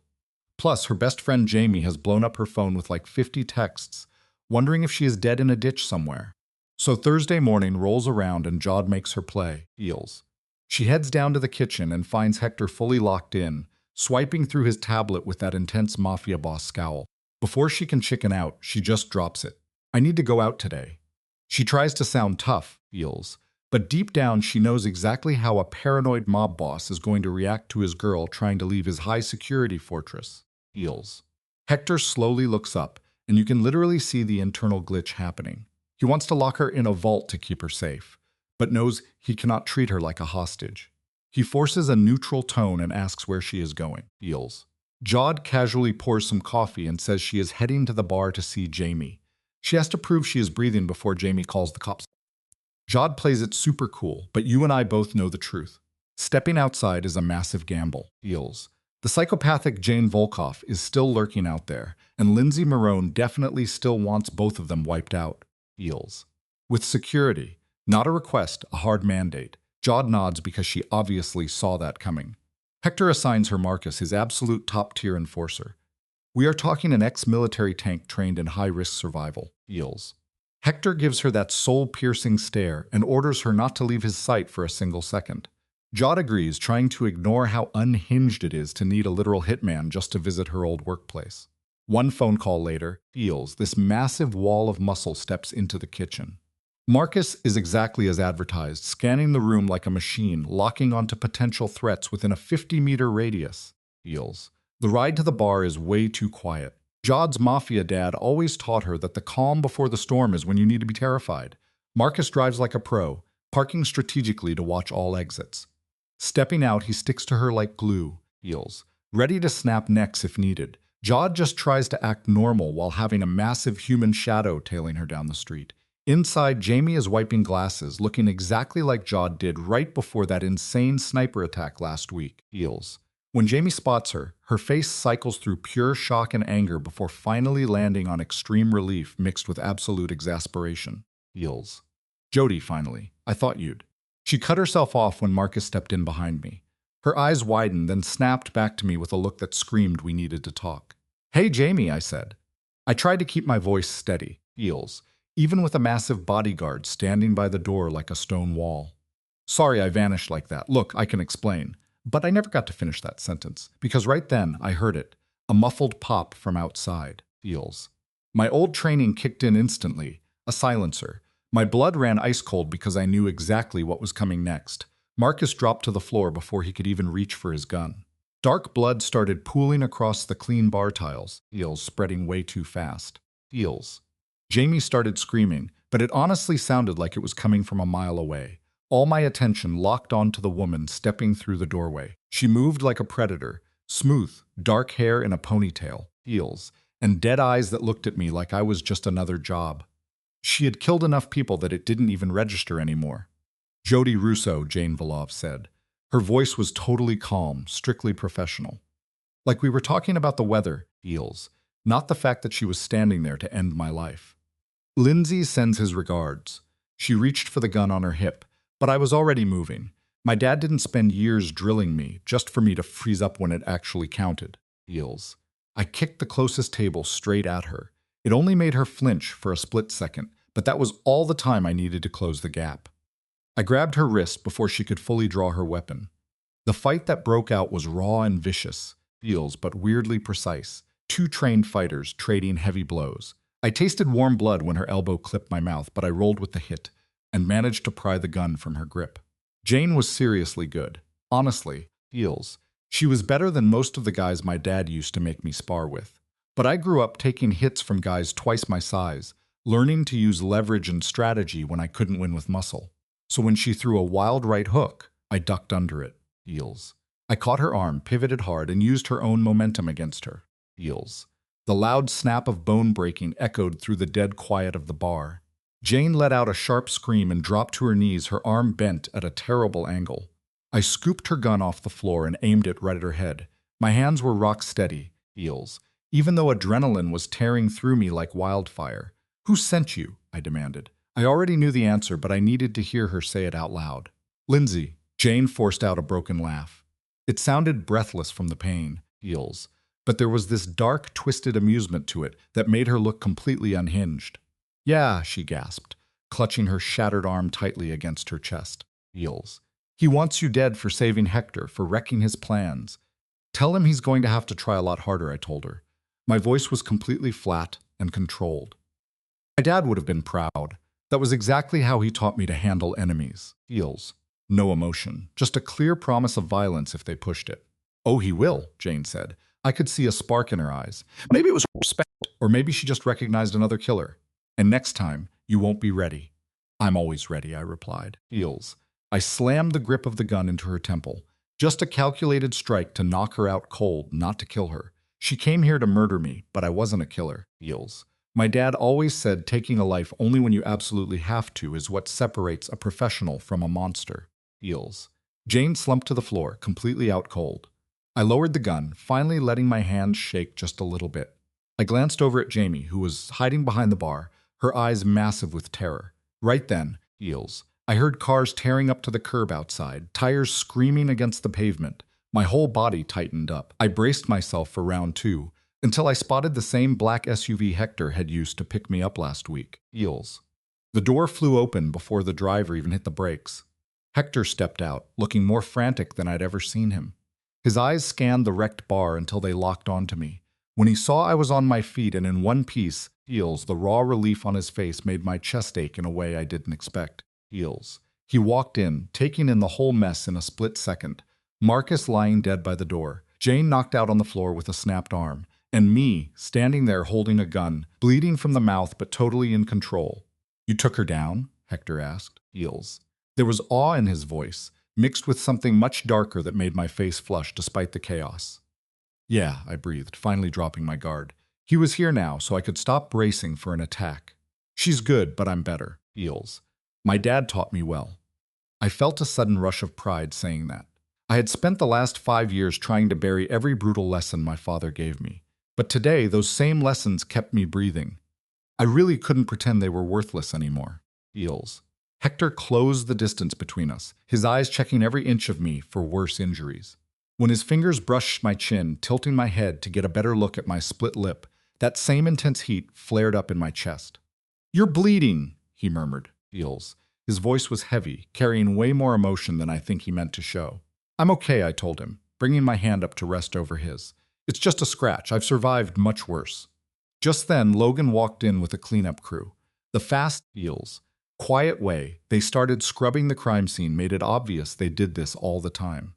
Plus, her best friend Jamie has blown up her phone with like 50 texts, wondering if she is dead in a ditch somewhere. So Thursday morning rolls around and Jod makes her play. Feels. She heads down to the kitchen and finds Hector fully locked in, swiping through his tablet with that intense mafia boss scowl. Before she can chicken out, she just drops it. "I need to go out today." She tries to sound tough, Feels, but deep down she knows exactly how a paranoid mob boss is going to react to his girl trying to leave his high-security fortress. Feels. Hector slowly looks up, and you can literally see the internal glitch happening. He wants to lock her in a vault to keep her safe, but knows he cannot treat her like a hostage. He forces a neutral tone and asks where she is going. Feels. Jod casually pours some coffee and says she is heading to the bar to see Jamie. She has to prove she is breathing before Jamie calls the cops. Jod plays it super cool, but you and I both know the truth. Stepping outside is a massive gamble. Feels. The psychopathic Jane Volkoff is still lurking out there, and Lindsay Marone definitely still wants both of them wiped out. Feels. With security, not a request, a hard mandate, Jod nods because she obviously saw that coming. Hector assigns her Marcus his absolute top-tier enforcer. We are talking an ex-military tank trained in high-risk survival. Feels. Hector gives her that soul-piercing stare and orders her not to leave his sight for a single second. Jod agrees, trying to ignore how unhinged it is to need a literal hitman just to visit her old workplace. One phone call later, Feels, this massive wall of muscle steps into the kitchen. Marcus is exactly as advertised, scanning the room like a machine, locking onto potential threats within a 50-meter radius. Feels. The ride to the bar is way too quiet. Jod's mafia dad always taught her that the calm before the storm is when you need to be terrified. Marcus drives like a pro, parking strategically to watch all exits. Stepping out, he sticks to her like glue. Feels. Ready to snap necks if needed. Jod just tries to act normal while having a massive human shadow tailing her down the street. Inside, Jamie is wiping glasses, looking exactly like Jod did right before that insane sniper attack last week. Feels. When Jamie spots her, her face cycles through pure shock and anger before finally landing on extreme relief mixed with absolute exasperation. Feels. "Jody, finally. I thought you'd." She cut herself off when Marcus stepped in behind me. Her eyes widened, then snapped back to me with a look that screamed we needed to talk. "Hey, Jamie," I said. I tried to keep my voice steady, feels, even with a massive bodyguard standing by the door like a stone wall. "Sorry I vanished like that. Look, I can explain." But I never got to finish that sentence, because right then I heard it, a muffled pop from outside, feels. My old training kicked in instantly, a silencer. My blood ran ice cold because I knew exactly what was coming next. Marcus dropped to the floor before he could even reach for his gun. Dark blood started pooling across the clean bar tiles, feels spreading way too fast. Feels. Jamie started screaming, but it honestly sounded like it was coming from a mile away. All my attention locked onto the woman stepping through the doorway. She moved like a predator, smooth, dark hair in a ponytail, heels, and dead eyes that looked at me like I was just another job. She had killed enough people that it didn't even register anymore. "Jody Russo," Jane Vilov said. Her voice was totally calm, strictly professional. Like we were talking about the weather, feels, not the fact that she was standing there to end my life. "Lindsay sends his regards." She reached for the gun on her hip, but I was already moving. My dad didn't spend years drilling me just for me to freeze up when it actually counted. Feels. I kicked the closest table straight at her. It only made her flinch for a split second, but that was all the time I needed to close the gap. I grabbed her wrist before she could fully draw her weapon. The fight that broke out was raw and vicious, feels, but weirdly precise. Two trained fighters trading heavy blows. I tasted warm blood when her elbow clipped my mouth, but I rolled with the hit and managed to pry the gun from her grip. Jane was seriously good. Honestly, feels. She was better than most of the guys my dad used to make me spar with. But I grew up taking hits from guys twice my size, learning to use leverage and strategy when I couldn't win with muscle. So when she threw a wild right hook, I ducked under it. Feels. I caught her arm, pivoted hard, and used her own momentum against her. Feels. The loud snap of bone breaking echoed through the dead quiet of the bar. Jane let out a sharp scream and dropped to her knees, her arm bent at a terrible angle. I scooped her gun off the floor and aimed it right at her head. My hands were rock steady, feels, even though adrenaline was tearing through me like wildfire. "Who sent you?" I demanded. I already knew the answer, but I needed to hear her say it out loud. "Lindsay." Jane forced out a broken laugh. It sounded breathless from the pain, feels, but there was this dark, twisted amusement to it that made her look completely unhinged. "Yeah," she gasped, clutching her shattered arm tightly against her chest. "Feels. He wants you dead for saving Hector, for wrecking his plans. Tell him he's going to have to try a lot harder," I told her. My voice was completely flat and controlled. My dad would have been proud. That was exactly how he taught me to handle enemies. Feels. No emotion, just a clear promise of violence if they pushed it. "Oh, he will," Jane said. I could see a spark in her eyes. Maybe it was respect, or maybe she just recognized another killer. "And next time, you won't be ready." "I'm always ready," I replied. Feels. I slammed the grip of the gun into her temple. Just a calculated strike to knock her out cold, not to kill her. She came here to murder me, but I wasn't a killer. Feels. My dad always said taking a life only when you absolutely have to is what separates a professional from a monster. Feels. Jane slumped to the floor, completely out cold. I lowered the gun, finally letting my hands shake just a little bit. I glanced over at Jamie, who was hiding behind the bar, her eyes massive with terror. Right then, feels. I heard cars tearing up to the curb outside, tires screaming against the pavement. My whole body tightened up. I braced myself for round two, until I spotted the same black SUV Hector had used to pick me up last week. Feels. The door flew open before the driver even hit the brakes. Hector stepped out, looking more frantic than I'd ever seen him. His eyes scanned the wrecked bar until they locked onto me. When he saw I was on my feet and in one piece, feels, the raw relief on his face made my chest ache in a way I didn't expect. Feels. He walked in, taking in the whole mess in a split second. Marcus lying dead by the door, Jane knocked out on the floor with a snapped arm, and me, standing there holding a gun, bleeding from the mouth but totally in control. "You took her down?" Hector asked. Feels. There was awe in his voice, mixed with something much darker that made my face flush despite the chaos. "Yeah," I breathed, finally dropping my guard. He was here now, so I could stop bracing for an attack. "She's good, but I'm better." Feels. My dad taught me well. I felt a sudden rush of pride saying that. I had spent the last 5 years trying to bury every brutal lesson my father gave me. But today, those same lessons kept me breathing. I really couldn't pretend they were worthless anymore. Feels. Hector closed the distance between us, his eyes checking every inch of me for worse injuries. When his fingers brushed my chin, tilting my head to get a better look at my split lip, that same intense heat flared up in my chest. "You're bleeding," he murmured. Feels. His voice was heavy, carrying way more emotion than I think he meant to show. "I'm okay," I told him, bringing my hand up to rest over his. "It's just a scratch. I've survived much worse." Just then, Logan walked in with a cleanup crew. The fast, Feels, quiet way they started scrubbing the crime scene made it obvious they did this all the time.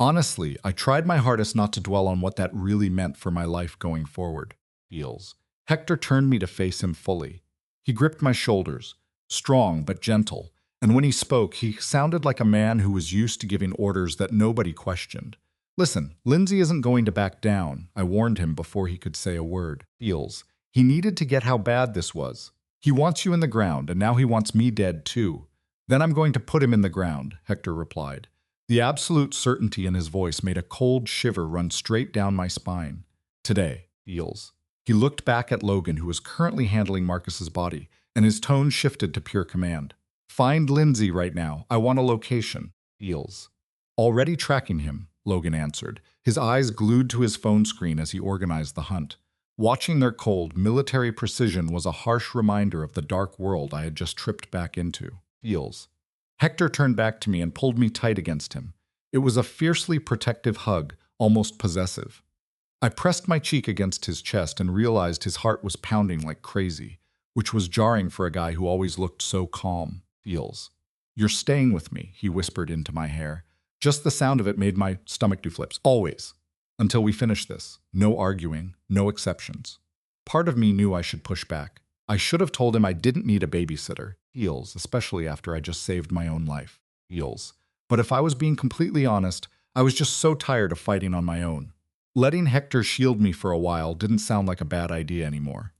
Honestly, I tried my hardest not to dwell on what that really meant for my life going forward. Feels. Hector turned me to face him fully. He gripped my shoulders, strong but gentle, and when he spoke, he sounded like a man who was used to giving orders that nobody questioned. "Listen, Lindsay isn't going to back down," I warned him before he could say a word. Feels. He needed to get how bad this was. "He wants you in the ground, and now he wants me dead too." "Then I'm going to put him in the ground," Hector replied. The absolute certainty in his voice made a cold shiver run straight down my spine. "Today," Feels. He looked back at Logan, who was currently handling Marcus's body, and his tone shifted to pure command. "Find Lindsay right now. I want a location." Feels. "Already tracking him," Logan answered, his eyes glued to his phone screen as he organized the hunt. Watching their cold, military precision was a harsh reminder of the dark world I had just tripped back into. Feels. Hector turned back to me and pulled me tight against him. It was a fiercely protective hug, almost possessive. I pressed my cheek against his chest and realized his heart was pounding like crazy, which was jarring for a guy who always looked so calm. Feels. "You're staying with me," he whispered into my hair. Just the sound of it made my stomach do flips. "Always. Until we finish this. No arguing, no exceptions." Part of me knew I should push back. I should have told him I didn't need a babysitter. Feels, especially after I just saved my own life. Feels. But if I was being completely honest, I was just so tired of fighting on my own. Letting Hector shield me for a while didn't sound like a bad idea anymore.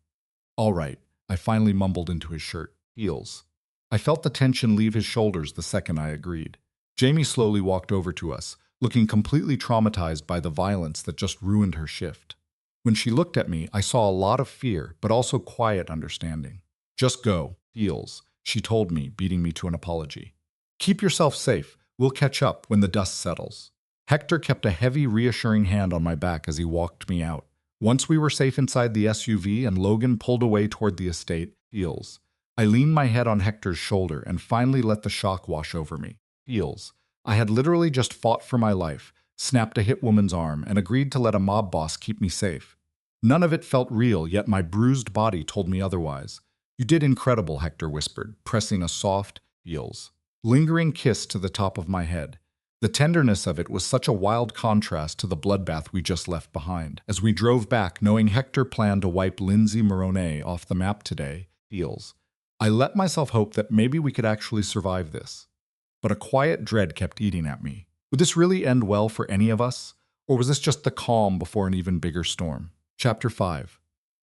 "All right," I finally mumbled into his shirt. Feels. I felt the tension leave his shoulders the second I agreed. Jamie slowly walked over to us, looking completely traumatized by the violence that just ruined her shift. When she looked at me, I saw a lot of fear, but also quiet understanding. "Just go," Feels, she told me, beating me to an apology. "Keep yourself safe. We'll catch up when the dust settles." Hector kept a heavy, reassuring hand on my back as he walked me out. Once we were safe inside the SUV and Logan pulled away toward the estate, Feels. I leaned my head on Hector's shoulder and finally let the shock wash over me. Feels. I had literally just fought for my life, snapped a hit woman's arm, and agreed to let a mob boss keep me safe. None of it felt real, yet my bruised body told me otherwise. "You did incredible," Hector whispered, pressing a soft, Feels, lingering kiss to the top of my head. The tenderness of it was such a wild contrast to the bloodbath we just left behind. As we drove back, knowing Hector planned to wipe Lindsay Morone off the map today, Feels. I let myself hope that maybe we could actually survive this. But a quiet dread kept eating at me. Would this really end well for any of us? Or was this just the calm before an even bigger storm? Chapter 5.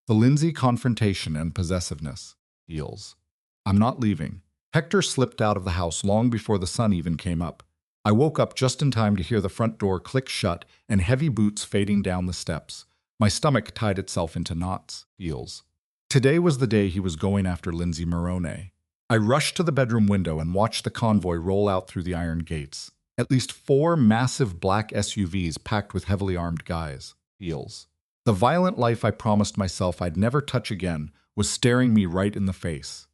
The Lindsay confrontation and possessiveness. Feels. I'm not leaving. Hector slipped out of the house long before the sun even came up. I woke up just in time to hear the front door click shut and heavy boots fading down the steps. My stomach tied itself into knots. Feels. Today was the day he was going after Lindsay Morone. I rushed to the bedroom window and watched the convoy roll out through the iron gates. At least 4 massive black SUVs packed with heavily armed guys. Feels. The violent life I promised myself I'd never touch again was staring me right in the face.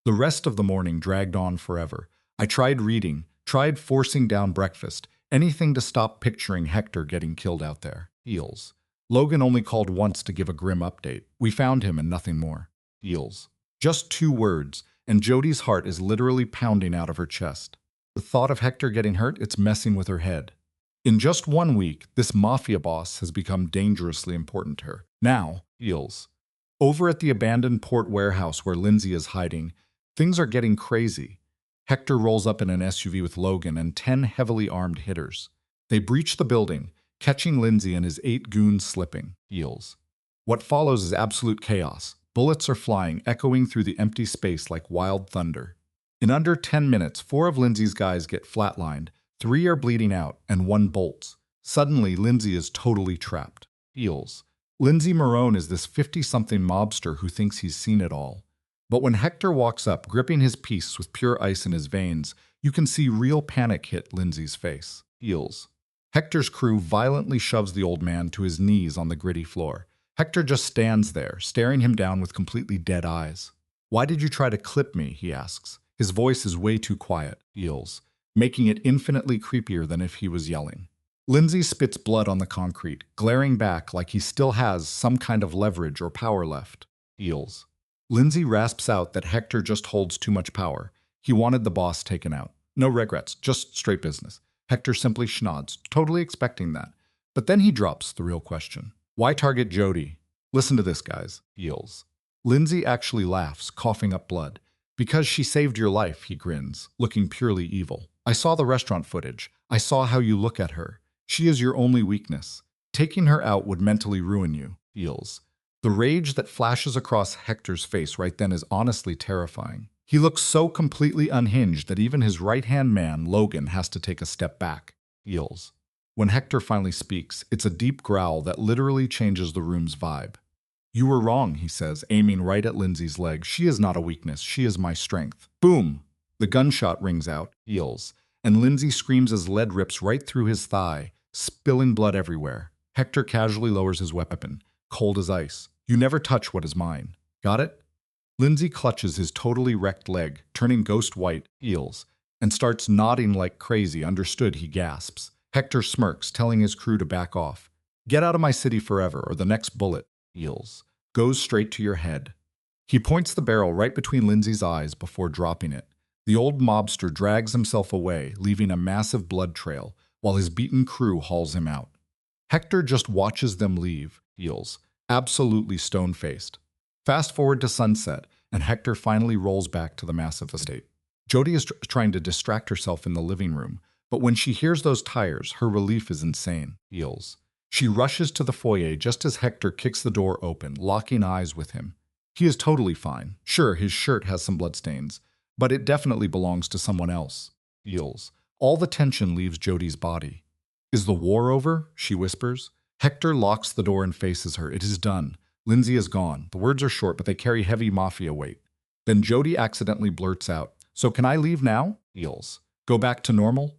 The rest of the morning dragged on forever. I tried reading, tried forcing down breakfast, anything to stop picturing Hector getting killed out there. Feels. Logan only called once to give a grim update. We found him and nothing more. Feels. Just 2 words, and Jody's heart is literally pounding out of her chest. The thought of Hector getting hurt, it's messing with her head. In just 1 week, this Mafia boss has become dangerously important to her. Now, Feels. Over at the abandoned port warehouse where Lindsay is hiding, things are getting crazy. Hector rolls up in an SUV with Logan and 10 heavily armed hitters. They breach the building, catching Lindsay and his 8 goons slipping. Feels. What follows is absolute chaos. Bullets are flying, echoing through the empty space like wild thunder. In under 10 minutes, 4 of Lindsay's guys get flatlined, 3 are bleeding out, and 1 bolts. Suddenly, Lindsay is totally trapped. Feels. Lindsay Morone is this 50-something mobster who thinks he's seen it all. But when Hector walks up, gripping his piece with pure ice in his veins, you can see real panic hit Lindsay's face. Heels. Hector's crew violently shoves the old man to his knees on the gritty floor. Hector just stands there, staring him down with completely dead eyes. "Why did you try to clip me?" he asks. His voice is way too quiet, Heels, making it infinitely creepier than if he was yelling. Lindsay spits blood on the concrete, glaring back like he still has some kind of leverage or power left. Heels. Lindsay rasps out that Hector just holds too much power. He wanted the boss taken out. No regrets, just straight business. Hector simply schnods, totally expecting that. But then he drops the real question. Why target Jody? Listen to this, guys. Heels. Lindsay actually laughs, coughing up blood. Because she saved your life, he grins, looking purely evil. I saw the restaurant footage. I saw how you look at her. She is your only weakness. Taking her out would mentally ruin you. Heels. The rage that flashes across Hector's face right then is honestly terrifying. He looks so completely unhinged that even his right-hand man, Logan, has to take a step back. Heels. When Hector finally speaks, it's a deep growl that literally changes the room's vibe. You were wrong, he says, aiming right at Lindsay's leg. She is not a weakness. She is my strength. Boom! The gunshot rings out, Heels, and Lindsay screams as lead rips right through his thigh, spilling blood everywhere. Hector casually lowers his weapon, cold as ice. You never touch what is mine. Got it? Lindsay clutches his totally wrecked leg, turning ghost white, Heels, and starts nodding like crazy. Understood, he gasps. Hector smirks, telling his crew to back off. Get out of my city forever, or the next bullet, Heels, goes straight to your head. He points the barrel right between Lindsay's eyes before dropping it. The old mobster drags himself away, leaving a massive blood trail, while his beaten crew hauls him out. Hector just watches them leave, Heels, absolutely stone-faced. Fast forward to sunset, and Hector finally rolls back to the massive estate. Jody is trying to distract herself in the living room, but when she hears those tires, her relief is insane. Heels. She rushes to the foyer just as Hector kicks the door open, locking eyes with him. He is totally fine. Sure, his shirt has some bloodstains, but it definitely belongs to someone else. Heels. All the tension leaves Jody's body. Is the war over? She whispers. Hector locks the door and faces her. It is done. Lindsay is gone. The words are short, but they carry heavy Mafia weight. Then Jody accidentally blurts out, So can I leave now? Heels. Go back to normal?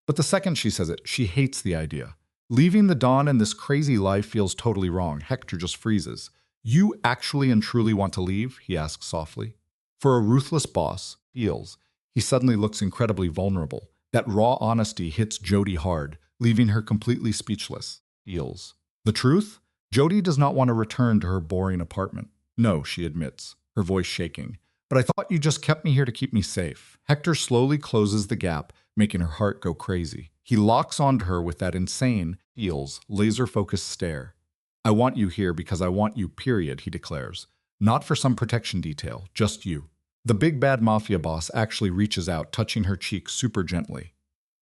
But the second she says it, she hates the idea. Leaving the Dawn and this crazy life feels totally wrong. Hector just freezes. You actually and truly want to leave? He asks softly. For a ruthless boss, Heels, he suddenly looks incredibly vulnerable. That raw honesty hits Jody hard, leaving her completely speechless. Heels. The truth? Jody does not want to return to her boring apartment. No, she admits, her voice shaking. But I thought you just kept me here to keep me safe. Hector slowly closes the gap, making her heart go crazy. He locks onto her with that insane, Heels, laser-focused stare. I want you here because I want you, period, he declares. Not for some protection detail, just you. The big bad Mafia boss actually reaches out, touching her cheek super gently.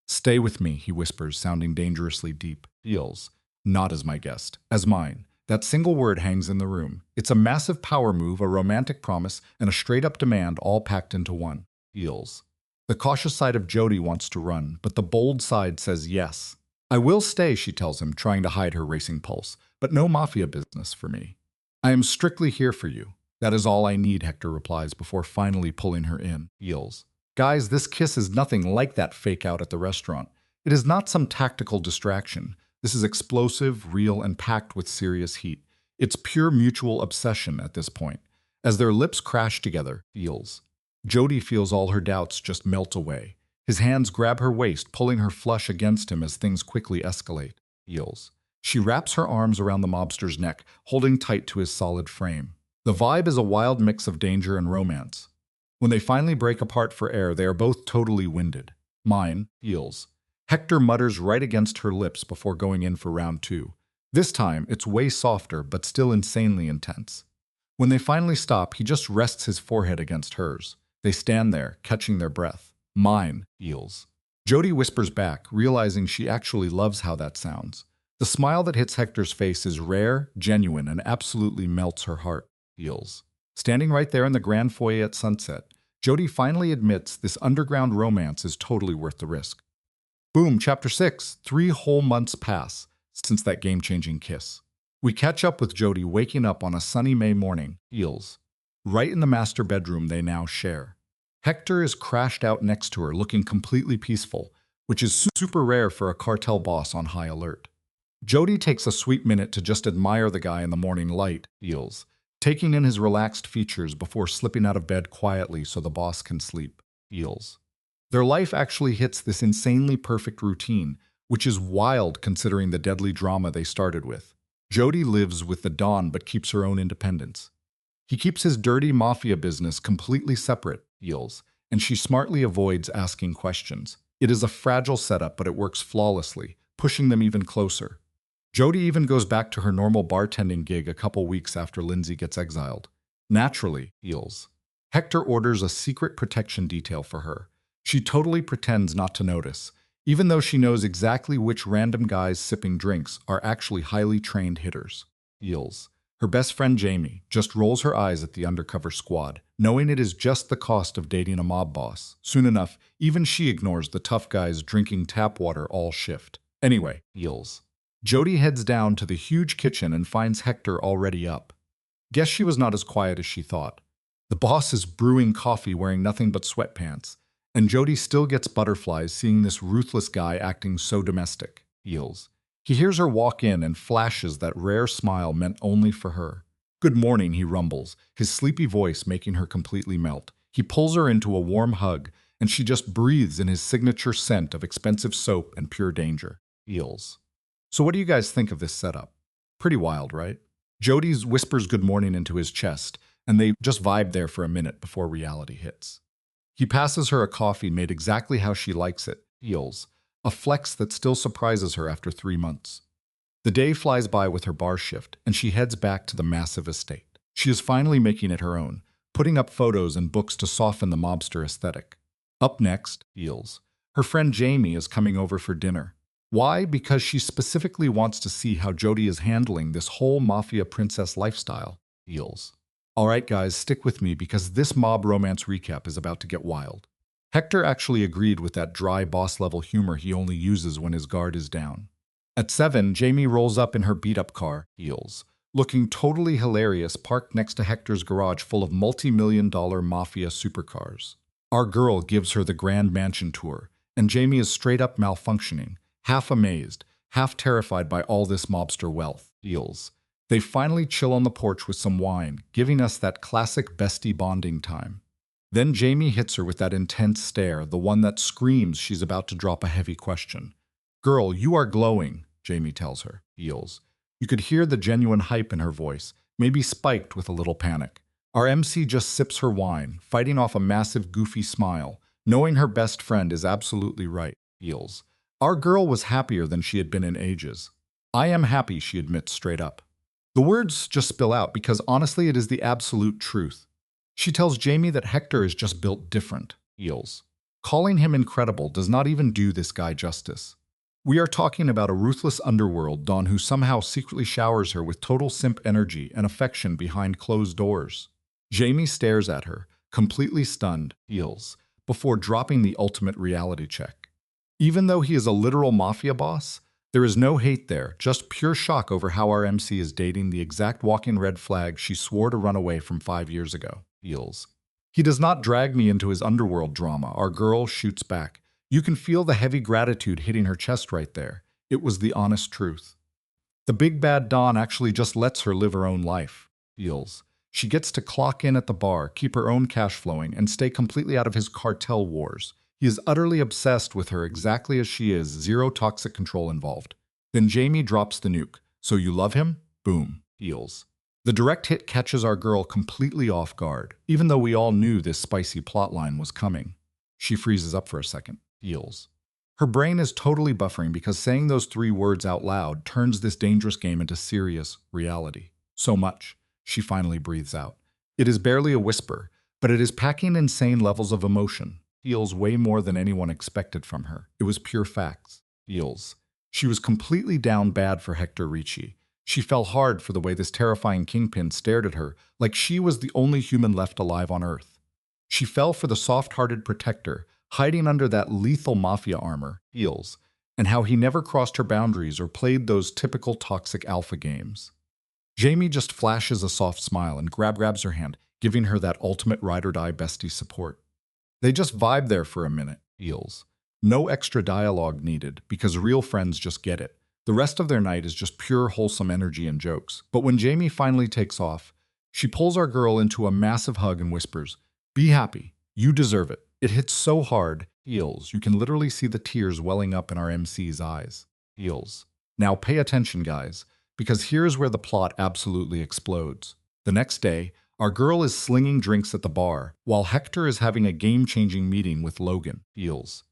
Stay with me, he whispers, sounding dangerously deep. Heels. Not as my guest, as mine. That single word hangs in the room. It's a massive power move, a romantic promise, and a straight-up demand all packed into one. Heels. The cautious side of Jody wants to run, but the bold side says yes. I will stay, she tells him, trying to hide her racing pulse, but no Mafia business for me. I am strictly here for you. That is all I need, Hector replies before finally pulling her in. Heels. Guys, this kiss is nothing like that fake out at the restaurant. It is not some tactical distraction. This is explosive, real, and packed with serious heat. It's pure mutual obsession at this point. As their lips crash together, Heels. Jody feels all her doubts just melt away. His hands grab her waist, pulling her flush against him as things quickly escalate. Heels. She wraps her arms around the mobster's neck, holding tight to his solid frame. The vibe is a wild mix of danger and romance. When they finally break apart for air, they are both totally winded. Mine, Heels. Hector mutters right against her lips before going in for round two. This time, it's way softer, but still insanely intense. When they finally stop, he just rests his forehead against hers. They stand there, catching their breath. Mine, Heels. Jody whispers back, realizing she actually loves how that sounds. The smile that hits Hector's face is rare, genuine, and absolutely melts her heart. Heels. Standing right there in the grand foyer at sunset, Jody finally admits this underground romance is totally worth the risk. Boom, Chapter 6. 3 whole months pass since that game-changing kiss. We catch up with Jody waking up on a sunny May morning. Heels. right in the master bedroom they now share. Hector is crashed out next to her, looking completely peaceful, which is super rare for a cartel boss on high alert. Jody takes a sweet minute to just admire the guy in the morning light, feels, taking in his relaxed features before slipping out of bed quietly so the boss can sleep, feels. Their life actually hits this insanely perfect routine, which is wild considering the deadly drama they started with. Jody lives with the Don but keeps her own independence. He keeps his dirty mafia business completely separate, feels, and she smartly avoids asking questions. It is a fragile setup, but it works flawlessly, pushing them even closer. Jody even goes back to her normal bartending gig a couple weeks after Lindsay gets exiled. Naturally, feels. Hector orders a secret protection detail for her. She totally pretends not to notice, even though she knows exactly which random guys sipping drinks are actually highly trained hitters. Feels. Her best friend Jamie just rolls her eyes at the undercover squad, knowing it is just the cost of dating a mob boss. Soon enough, even she ignores the tough guys drinking tap water all shift. Anyway, feels. Jody heads down to the huge kitchen and finds Hector already up. Guess she was not as quiet as she thought. The boss is brewing coffee wearing nothing but sweatpants, and Jody still gets butterflies seeing this ruthless guy acting so domestic. Feels. He hears her walk in and flashes that rare smile meant only for her. "Good morning," he rumbles, his sleepy voice making her completely melt. He pulls her into a warm hug, and she just breathes in his signature scent of expensive soap and pure danger. Feels. So what do you guys think of this setup? Pretty wild, right? Jody whispers good morning into his chest, and they just vibe there for a minute before reality hits. He passes her a coffee made exactly how she likes it, feels, a flex that still surprises her after 3 months. The day flies by with her bar shift, and she heads back to the massive estate. She is finally making it her own, putting up photos and books to soften the mobster aesthetic. Up next, feels, her friend Jamie is coming over for dinner. Why? Because she specifically wants to see how Jody is handling this whole mafia princess lifestyle, feels. Alright guys, stick with me because this mob romance recap is about to get wild. Hector actually agreed with that dry boss-level humor he only uses when his guard is down. At 7, Jamie rolls up in her beat-up car, feels, looking totally hilarious parked next to Hector's garage full of multi-million-dollar mafia supercars. Our girl gives her the grand mansion tour, and Jamie is straight up malfunctioning, half amazed, half terrified by all this mobster wealth, feels. They finally chill on the porch with some wine, giving us that classic bestie bonding time. Then Jamie hits her with that intense stare, the one that screams she's about to drop a heavy question. "Girl, you are glowing," Jamie tells her, feels. You could hear the genuine hype in her voice, maybe spiked with a little panic. Our MC just sips her wine, fighting off a massive goofy smile, knowing her best friend is absolutely right, feels. Our girl was happier than she had been in ages. "I am happy," she admits straight up. The words just spill out because honestly it is the absolute truth. She tells Jamie that Hector is just built different, feels. Calling him incredible does not even do this guy justice. We are talking about a ruthless underworld Don who somehow secretly showers her with total simp energy and affection behind closed doors. Jamie stares at her, completely stunned, feels, before dropping the ultimate reality check. Even though he is a literal mafia boss, there is no hate there, just pure shock over how our MC is dating the exact walking red flag she swore to run away from 5 years ago, feels. He does not drag me into his underworld drama, our girl shoots back. You can feel the heavy gratitude hitting her chest right there. It was the honest truth. The big bad Don actually just lets her live her own life, feels. She gets to clock in at the bar, keep her own cash flowing, and stay completely out of his cartel wars. He is utterly obsessed with her exactly as she is, zero toxic control involved. Then Jamie drops the nuke. "So you love him?" Boom. Feels. The direct hit catches our girl completely off guard, even though we all knew this spicy plotline was coming. She freezes up for a second. Feels. Her brain is totally buffering because saying those 3 words out loud turns this dangerous game into serious reality. So much. She finally breathes out. It is barely a whisper, but it is packing insane levels of emotion. Feels way more than anyone expected from her. It was pure facts. Feels. She was completely down bad for Hector Ricci. She fell hard for the way this terrifying kingpin stared at her like she was the only human left alive on Earth. She fell for the soft-hearted protector, hiding under that lethal mafia armor, feels, and how he never crossed her boundaries or played those typical toxic alpha games. Jamie just flashes a soft smile and grabs her hand. giving her that ultimate ride-or-die bestie support. They just vibe there for a minute, feels. No extra dialogue needed, because real friends just get it. The rest of their night is just pure wholesome energy and jokes. But when Jamie finally takes off, she pulls our girl into a massive hug and whispers, "Be happy. You deserve it." It hits so hard, feels. You can literally see the tears welling up in our MC's eyes. Feels. Now pay attention, guys, because here's where the plot absolutely explodes. The next day, our girl is slinging drinks at the bar, while Hector is having a game-changing meeting with Logan. Feels.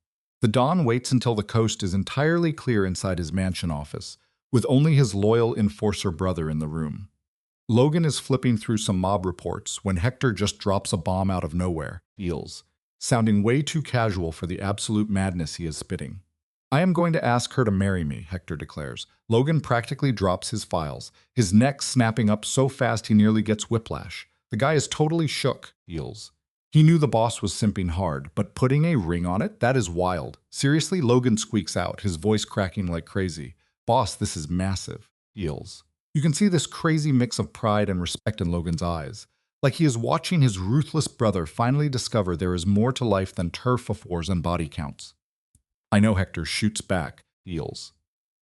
The Don waits until the coast is entirely clear inside his mansion office, with only his loyal enforcer brother in the room. Logan is flipping through some mob reports when Hector just drops a bomb out of nowhere, feels, sounding way too casual for the absolute madness he is spitting. "I am going to ask her to marry me," Hector declares. Logan practically drops his files, his neck snapping up so fast he nearly gets whiplash. The guy is totally shook, feels. He knew the boss was simping hard, but putting a ring on it? That is wild. Seriously, Logan squeaks out, his voice cracking like crazy. "Boss, this is massive," feels. You can see this crazy mix of pride and respect in Logan's eyes, like he is watching his ruthless brother finally discover there is more to life than turf of wars and body counts. "I know," Hector shoots back, feels,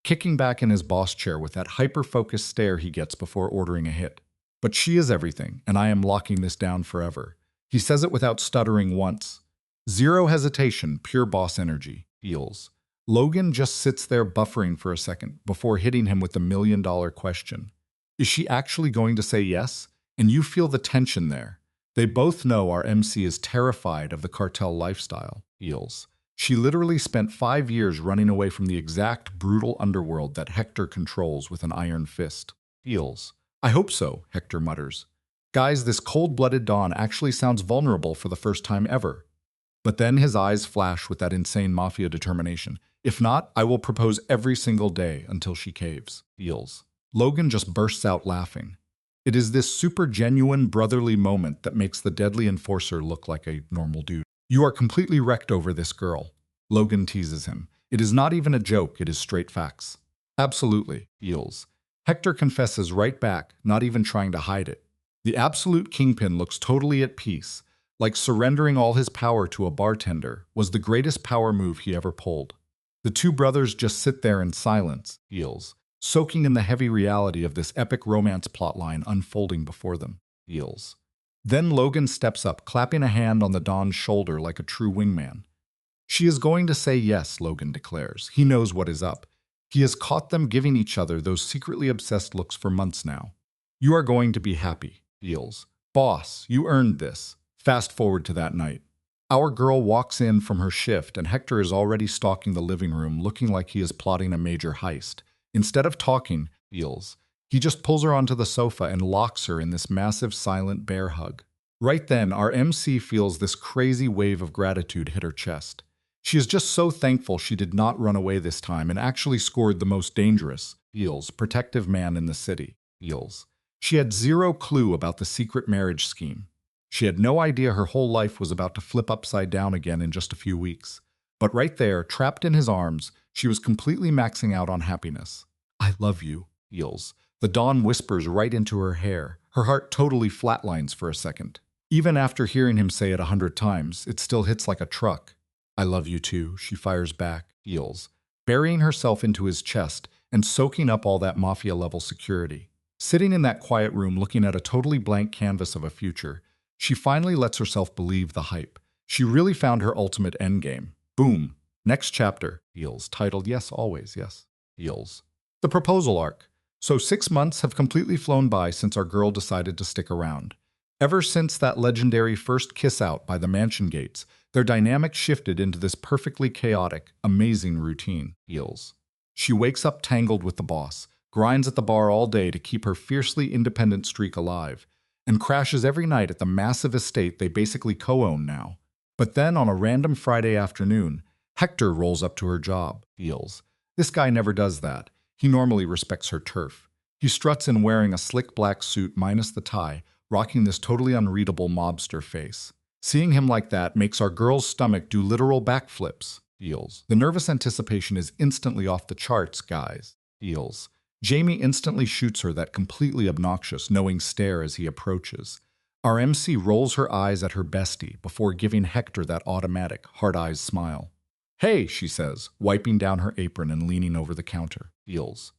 kicking back in his boss chair with that hyper-focused stare he gets before ordering a hit. "But she is everything, and I am locking this down forever." He says it without stuttering once. Zero hesitation, pure boss energy, feels. Logan just sits there buffering for a second before hitting him with the million-dollar question. Is she actually going to say yes? And you feel the tension there. They both know our MC is terrified of the cartel lifestyle, feels. She literally spent 5 years running away from the exact brutal underworld that Hector controls with an iron fist, feels. "I hope so," Hector mutters. "Guys, this cold-blooded Don actually sounds vulnerable for the first time ever." But then his eyes flash with that insane Mafia determination. "If not, I will propose every single day until she caves," feels. Logan just bursts out laughing. It is this super genuine brotherly moment that makes the deadly enforcer look like a normal dude. "You are completely wrecked over this girl," Logan teases him. "It is not even a joke, it is straight facts." "Absolutely," feels. Hector confesses right back, not even trying to hide it. The absolute kingpin looks totally at peace, like surrendering all his power to a bartender was the greatest power move he ever pulled. The two brothers just sit there in silence, feels, soaking in the heavy reality of this epic romance plotline unfolding before them, feels. Then Logan steps up, clapping a hand on the Don's shoulder like a true wingman. "She is going to say yes," Logan declares. He knows what is up. He has caught them giving each other those secretly obsessed looks for months now. "You are going to be happy," feels. "Boss, you earned this." Fast forward to that night. Our girl walks in from her shift and Hector is already stalking the living room looking like he is plotting a major heist. Instead of talking, feels, he just pulls her onto the sofa and locks her in this massive silent bear hug. Right then, our MC feels this crazy wave of gratitude hit her chest. She is just so thankful she did not run away this time and actually scored the most dangerous, feels, protective man in the city, feels. She had zero clue about the secret marriage scheme. She had no idea her whole life was about to flip upside down again in just a few weeks. But right there, trapped in his arms, she was completely maxing out on happiness. "I love you," feels. The Dawn whispers right into her hair. Her heart totally flatlines for a second. Even after hearing him say it 100 times, it still hits like a truck. "I love you too," she fires back, feels, burying herself into his chest and soaking up all that Mafia-level security. Sitting in that quiet room looking at a totally blank canvas of a future, she finally lets herself believe the hype. She really found her ultimate endgame. Boom. Next chapter, feels, titled Yes, Always, Yes, feels. The proposal arc. So 6 months have completely flown by since our girl decided to stick around. Ever since that legendary first kiss out by the mansion gates, their dynamic shifted into this perfectly chaotic, amazing routine, feels. She wakes up tangled with the boss, grinds at the bar all day to keep her fiercely independent streak alive, and crashes every night at the massive estate they basically co-own now. But then on a random Friday afternoon, Hector rolls up to her job, feels. This guy never does that. He normally respects her turf. He struts in wearing a slick black suit minus the tie, rocking this totally unreadable mobster face. Seeing him like that makes our girl's stomach do literal backflips, feels. The nervous anticipation is instantly off the charts, guys, feels. Jamie instantly shoots her that completely obnoxious, knowing stare as he approaches. Our MC rolls her eyes at her bestie before giving Hector that automatic, hard-eyed smile. "Hey," she says, wiping down her apron and leaning over the counter. Feels.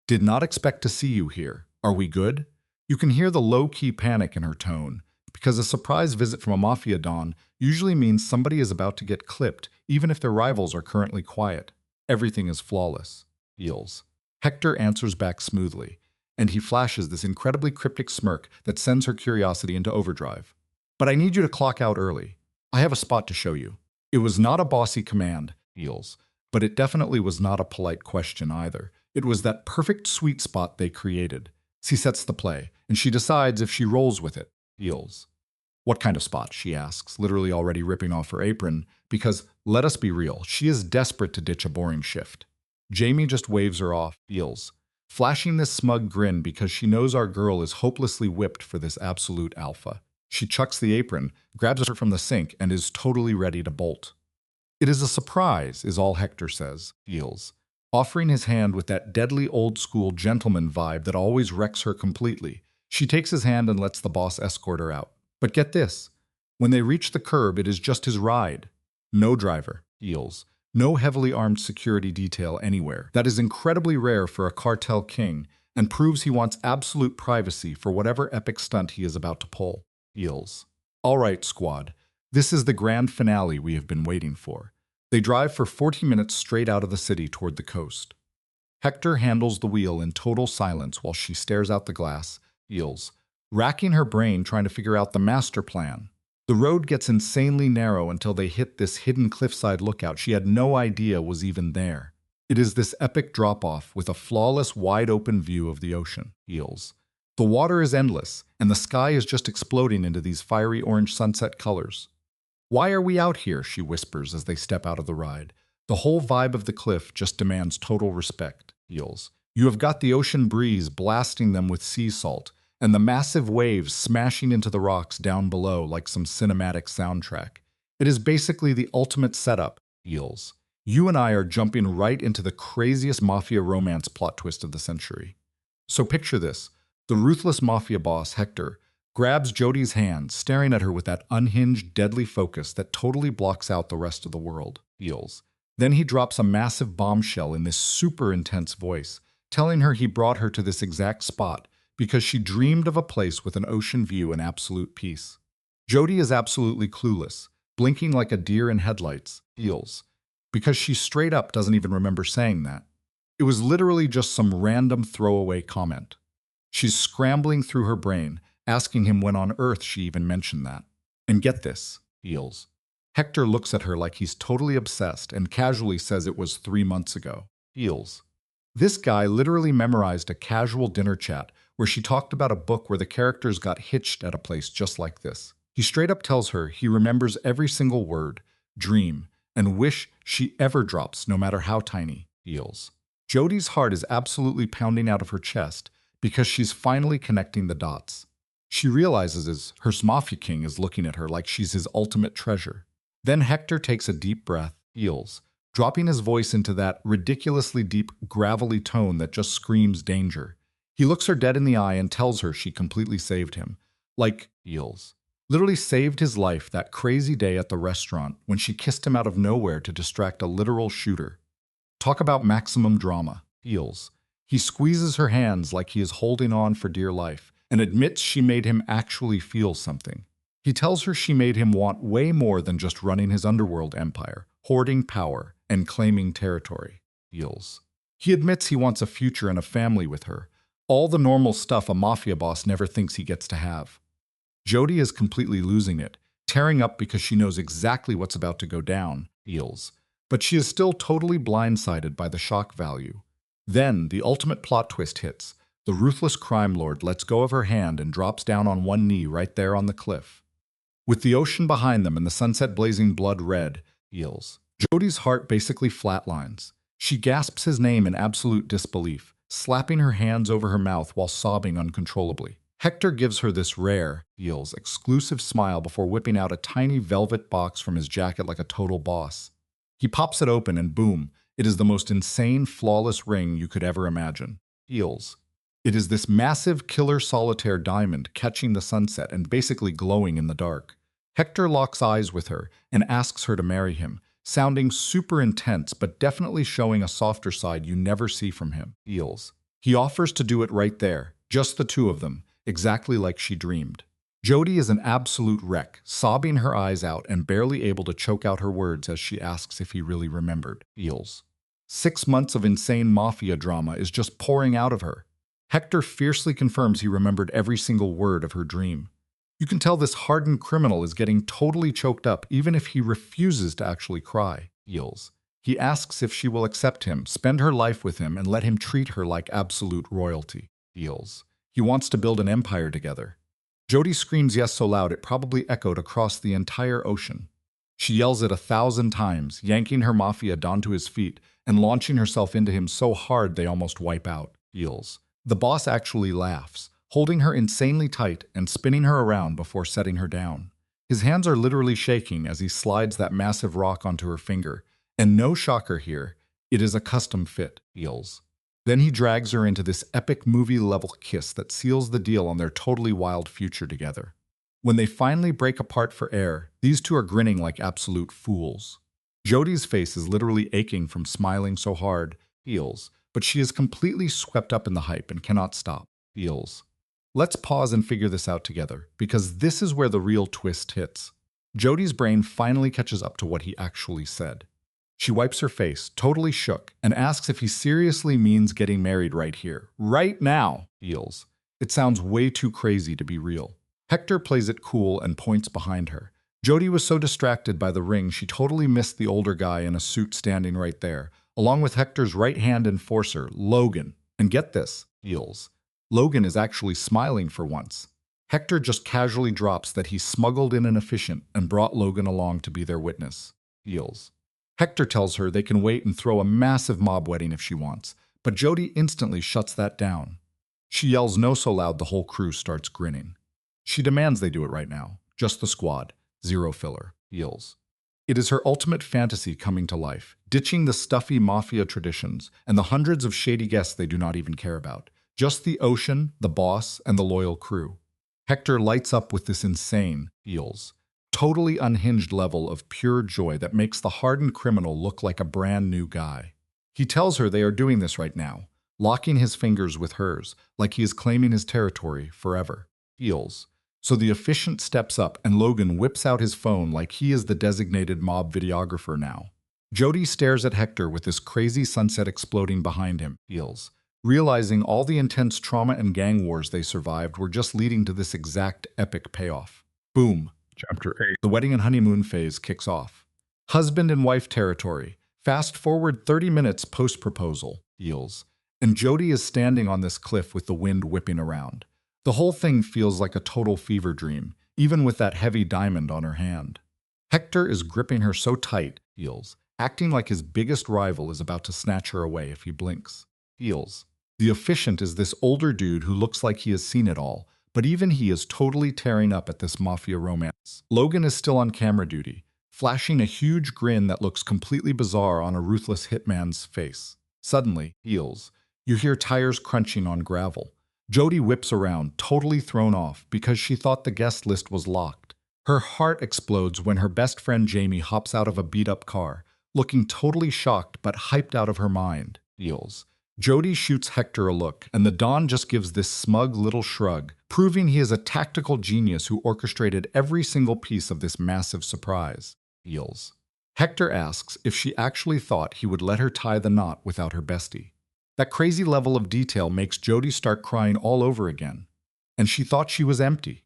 "Did not expect to see you here. Are we good?" You can hear the low-key panic in her tone, because a surprise visit from a Mafia Don usually means somebody is about to get clipped, even if their rivals are currently quiet. Everything is flawless. Feels. Hector answers back smoothly, and he flashes this incredibly cryptic smirk that sends her curiosity into overdrive. "But I need you to clock out early. I have a spot to show you." It was not a bossy command, Feels, but it definitely was not a polite question either. It was that perfect sweet spot they created. She sets the play, and she decides if she rolls with it. Feels. "What kind of spot?" she asks, literally already ripping off her apron, because, let us be real, she is desperate to ditch a boring shift. Jamie just waves her off. Feels. Flashing this smug grin because she knows our girl is hopelessly whipped for this absolute alpha. She chucks the apron, grabs her from the sink, and is totally ready to bolt. "It is a surprise," is all Hector says. Feels. Offering his hand with that deadly old-school gentleman vibe that always wrecks her completely. She takes his hand and lets the boss escort her out. But get this. When they reach the curb, it is just his ride. No driver. Feels. No heavily armed security detail anywhere. That is incredibly rare for a cartel king and proves he wants absolute privacy for whatever epic stunt he is about to pull. Feels. All right, squad. This is the grand finale we have been waiting for. They drive for 40 minutes straight out of the city toward the coast. Hector handles the wheel in total silence while she stares out the glass. Feels. Racking her brain trying to figure out the master plan. The road gets insanely narrow until they hit this hidden cliffside lookout she had no idea was even there. It is this epic drop-off with a flawless wide-open view of the ocean. Feels. The water is endless, and the sky is just exploding into these fiery orange sunset colors. "Why are we out here?" she whispers as they step out of the ride. The whole vibe of the cliff just demands total respect. Feels. You have got the ocean breeze blasting them with sea salt, and the massive waves smashing into the rocks down below like some cinematic soundtrack. It is basically the ultimate setup. Feels. You and I are jumping right into the craziest Mafia romance plot twist of the century. So picture this. The ruthless Mafia boss, Hector, grabs Jodie's hand, staring at her with that unhinged, deadly focus that totally blocks out the rest of the world. Feels. Then he drops a massive bombshell in this super intense voice, telling her he brought her to this exact spot because she dreamed of a place with an ocean view and absolute peace. Jodie is absolutely clueless, blinking like a deer in headlights. Feels. Because she straight up doesn't even remember saying that. It was literally just some random throwaway comment. She's scrambling through her brain, asking him when on earth she even mentioned that. And get this. Feels. Hector looks at her like he's totally obsessed and casually says it was 3 months ago. Feels. This guy literally memorized a casual dinner chat where she talked about a book where the characters got hitched at a place just like this. He straight up tells her he remembers every single word, dream, and wish she ever drops, no matter how tiny. Feels. Jodie's heart is absolutely pounding out of her chest because she's finally connecting the dots. She realizes her Mafia king is looking at her like she's his ultimate treasure. Then Hector takes a deep breath. Feels. Dropping his voice into that ridiculously deep, gravelly tone that just screams danger. He looks her dead in the eye and tells her she completely saved him. Like, Feels. Literally saved his life that crazy day at the restaurant when she kissed him out of nowhere to distract a literal shooter. Talk about maximum drama. Feels. He squeezes her hands like he is holding on for dear life and admits she made him actually feel something. He tells her she made him want way more than just running his underworld empire, hoarding power, and claiming territory. Feels. He admits he wants a future and a family with her, all the normal stuff a Mafia boss never thinks he gets to have. Jodie is completely losing it, tearing up because she knows exactly what's about to go down. Feels. But she is still totally blindsided by the shock value. Then, the ultimate plot twist hits. The ruthless crime lord lets go of her hand and drops down on one knee right there on the cliff. With the ocean behind them and the sunset blazing blood red. Feels. Jodie's heart basically flatlines. She gasps his name in absolute disbelief, slapping her hands over her mouth while sobbing uncontrollably. Hector gives her this rare, Feels, exclusive smile before whipping out a tiny velvet box from his jacket like a total boss. He pops it open and boom, it is the most insane, flawless ring you could ever imagine. Feels. It is this massive killer solitaire diamond catching the sunset and basically glowing in the dark. Hector locks eyes with her and asks her to marry him, sounding super intense but definitely showing a softer side you never see from him. He offers to do it right there, just the two of them, exactly like she dreamed. Jody is an absolute wreck, sobbing her eyes out and barely able to choke out her words as she asks if he really remembered. 6 months of insane mafia drama is just pouring out of her. Hector fiercely confirms he remembered every single word of her dream. You can tell this hardened criminal is getting totally choked up even if he refuses to actually cry. He asks if she will accept him, spend her life with him, and let him treat her like absolute royalty. He wants to build an empire together. Jody screams yes so loud it probably echoed across the entire ocean. She yells it 1,000 times, yanking her mafia don to his feet and launching herself into him so hard they almost wipe out. The boss actually laughs, holding her insanely tight and spinning her around before setting her down. His hands are literally shaking as he slides that massive rock onto her finger, and no shocker here, it is a custom fit. Then he drags her into this epic movie-level kiss that seals the deal on their totally wild future together. When they finally break apart for air, these two are grinning like absolute fools. Jody's face is literally aching from smiling so hard, but she is completely swept up in the hype and cannot stop. Let's pause and figure this out together, because this is where the real twist hits. Jody's brain finally catches up to what he actually said. She wipes her face, totally shook, and asks if he seriously means getting married right here, right now. It sounds way too crazy to be real. Hector plays it cool and points behind her. Jody was so distracted by the ring she totally missed the older guy in a suit standing right there, along with Hector's right-hand enforcer, Logan. And get this, Logan is actually smiling for once. Hector just casually drops that he smuggled in an efficient and brought Logan along to be their witness. Hector tells her they can wait and throw a massive mob wedding if she wants, but Jody instantly shuts that down. She yells no so loud the whole crew starts grinning. She demands they do it right now, just the squad, zero filler. It is her ultimate fantasy coming to life, ditching the stuffy mafia traditions and the hundreds of shady guests they do not even care about. Just the ocean, the boss, and the loyal crew. Hector lights up with this insane, totally unhinged level of pure joy that makes the hardened criminal look like a brand new guy. He tells her they are doing this right now, locking his fingers with hers, like he is claiming his territory forever. So the efficient steps up and Logan whips out his phone like he is the designated mob videographer now. Jody stares at Hector with this crazy sunset exploding behind him, realizing all the intense trauma and gang wars they survived were just leading to this exact epic payoff. Boom. Chapter 8. The wedding and honeymoon phase kicks off. Husband and wife territory. Fast forward 30 minutes post-proposal. And Jody is standing on this cliff with the wind whipping around. The whole thing feels like a total fever dream, even with that heavy diamond on her hand. Hector is gripping her so tight, acting like his biggest rival is about to snatch her away if he blinks. The efficient is this older dude who looks like he has seen it all, but even he is totally tearing up at this mafia romance. Logan is still on camera duty, flashing a huge grin that looks completely bizarre on a ruthless hitman's face. Suddenly, you hear tires crunching on gravel. Jody whips around, totally thrown off, because she thought the guest list was locked. Her heart explodes when her best friend Jamie hops out of a beat-up car, looking totally shocked but hyped out of her mind. Jody shoots Hector a look, and the Don just gives this smug little shrug, proving he is a tactical genius who orchestrated every single piece of this massive surprise. Hector asks if she actually thought he would let her tie the knot without her bestie. That crazy level of detail makes Jody start crying all over again. And she thought she was empty.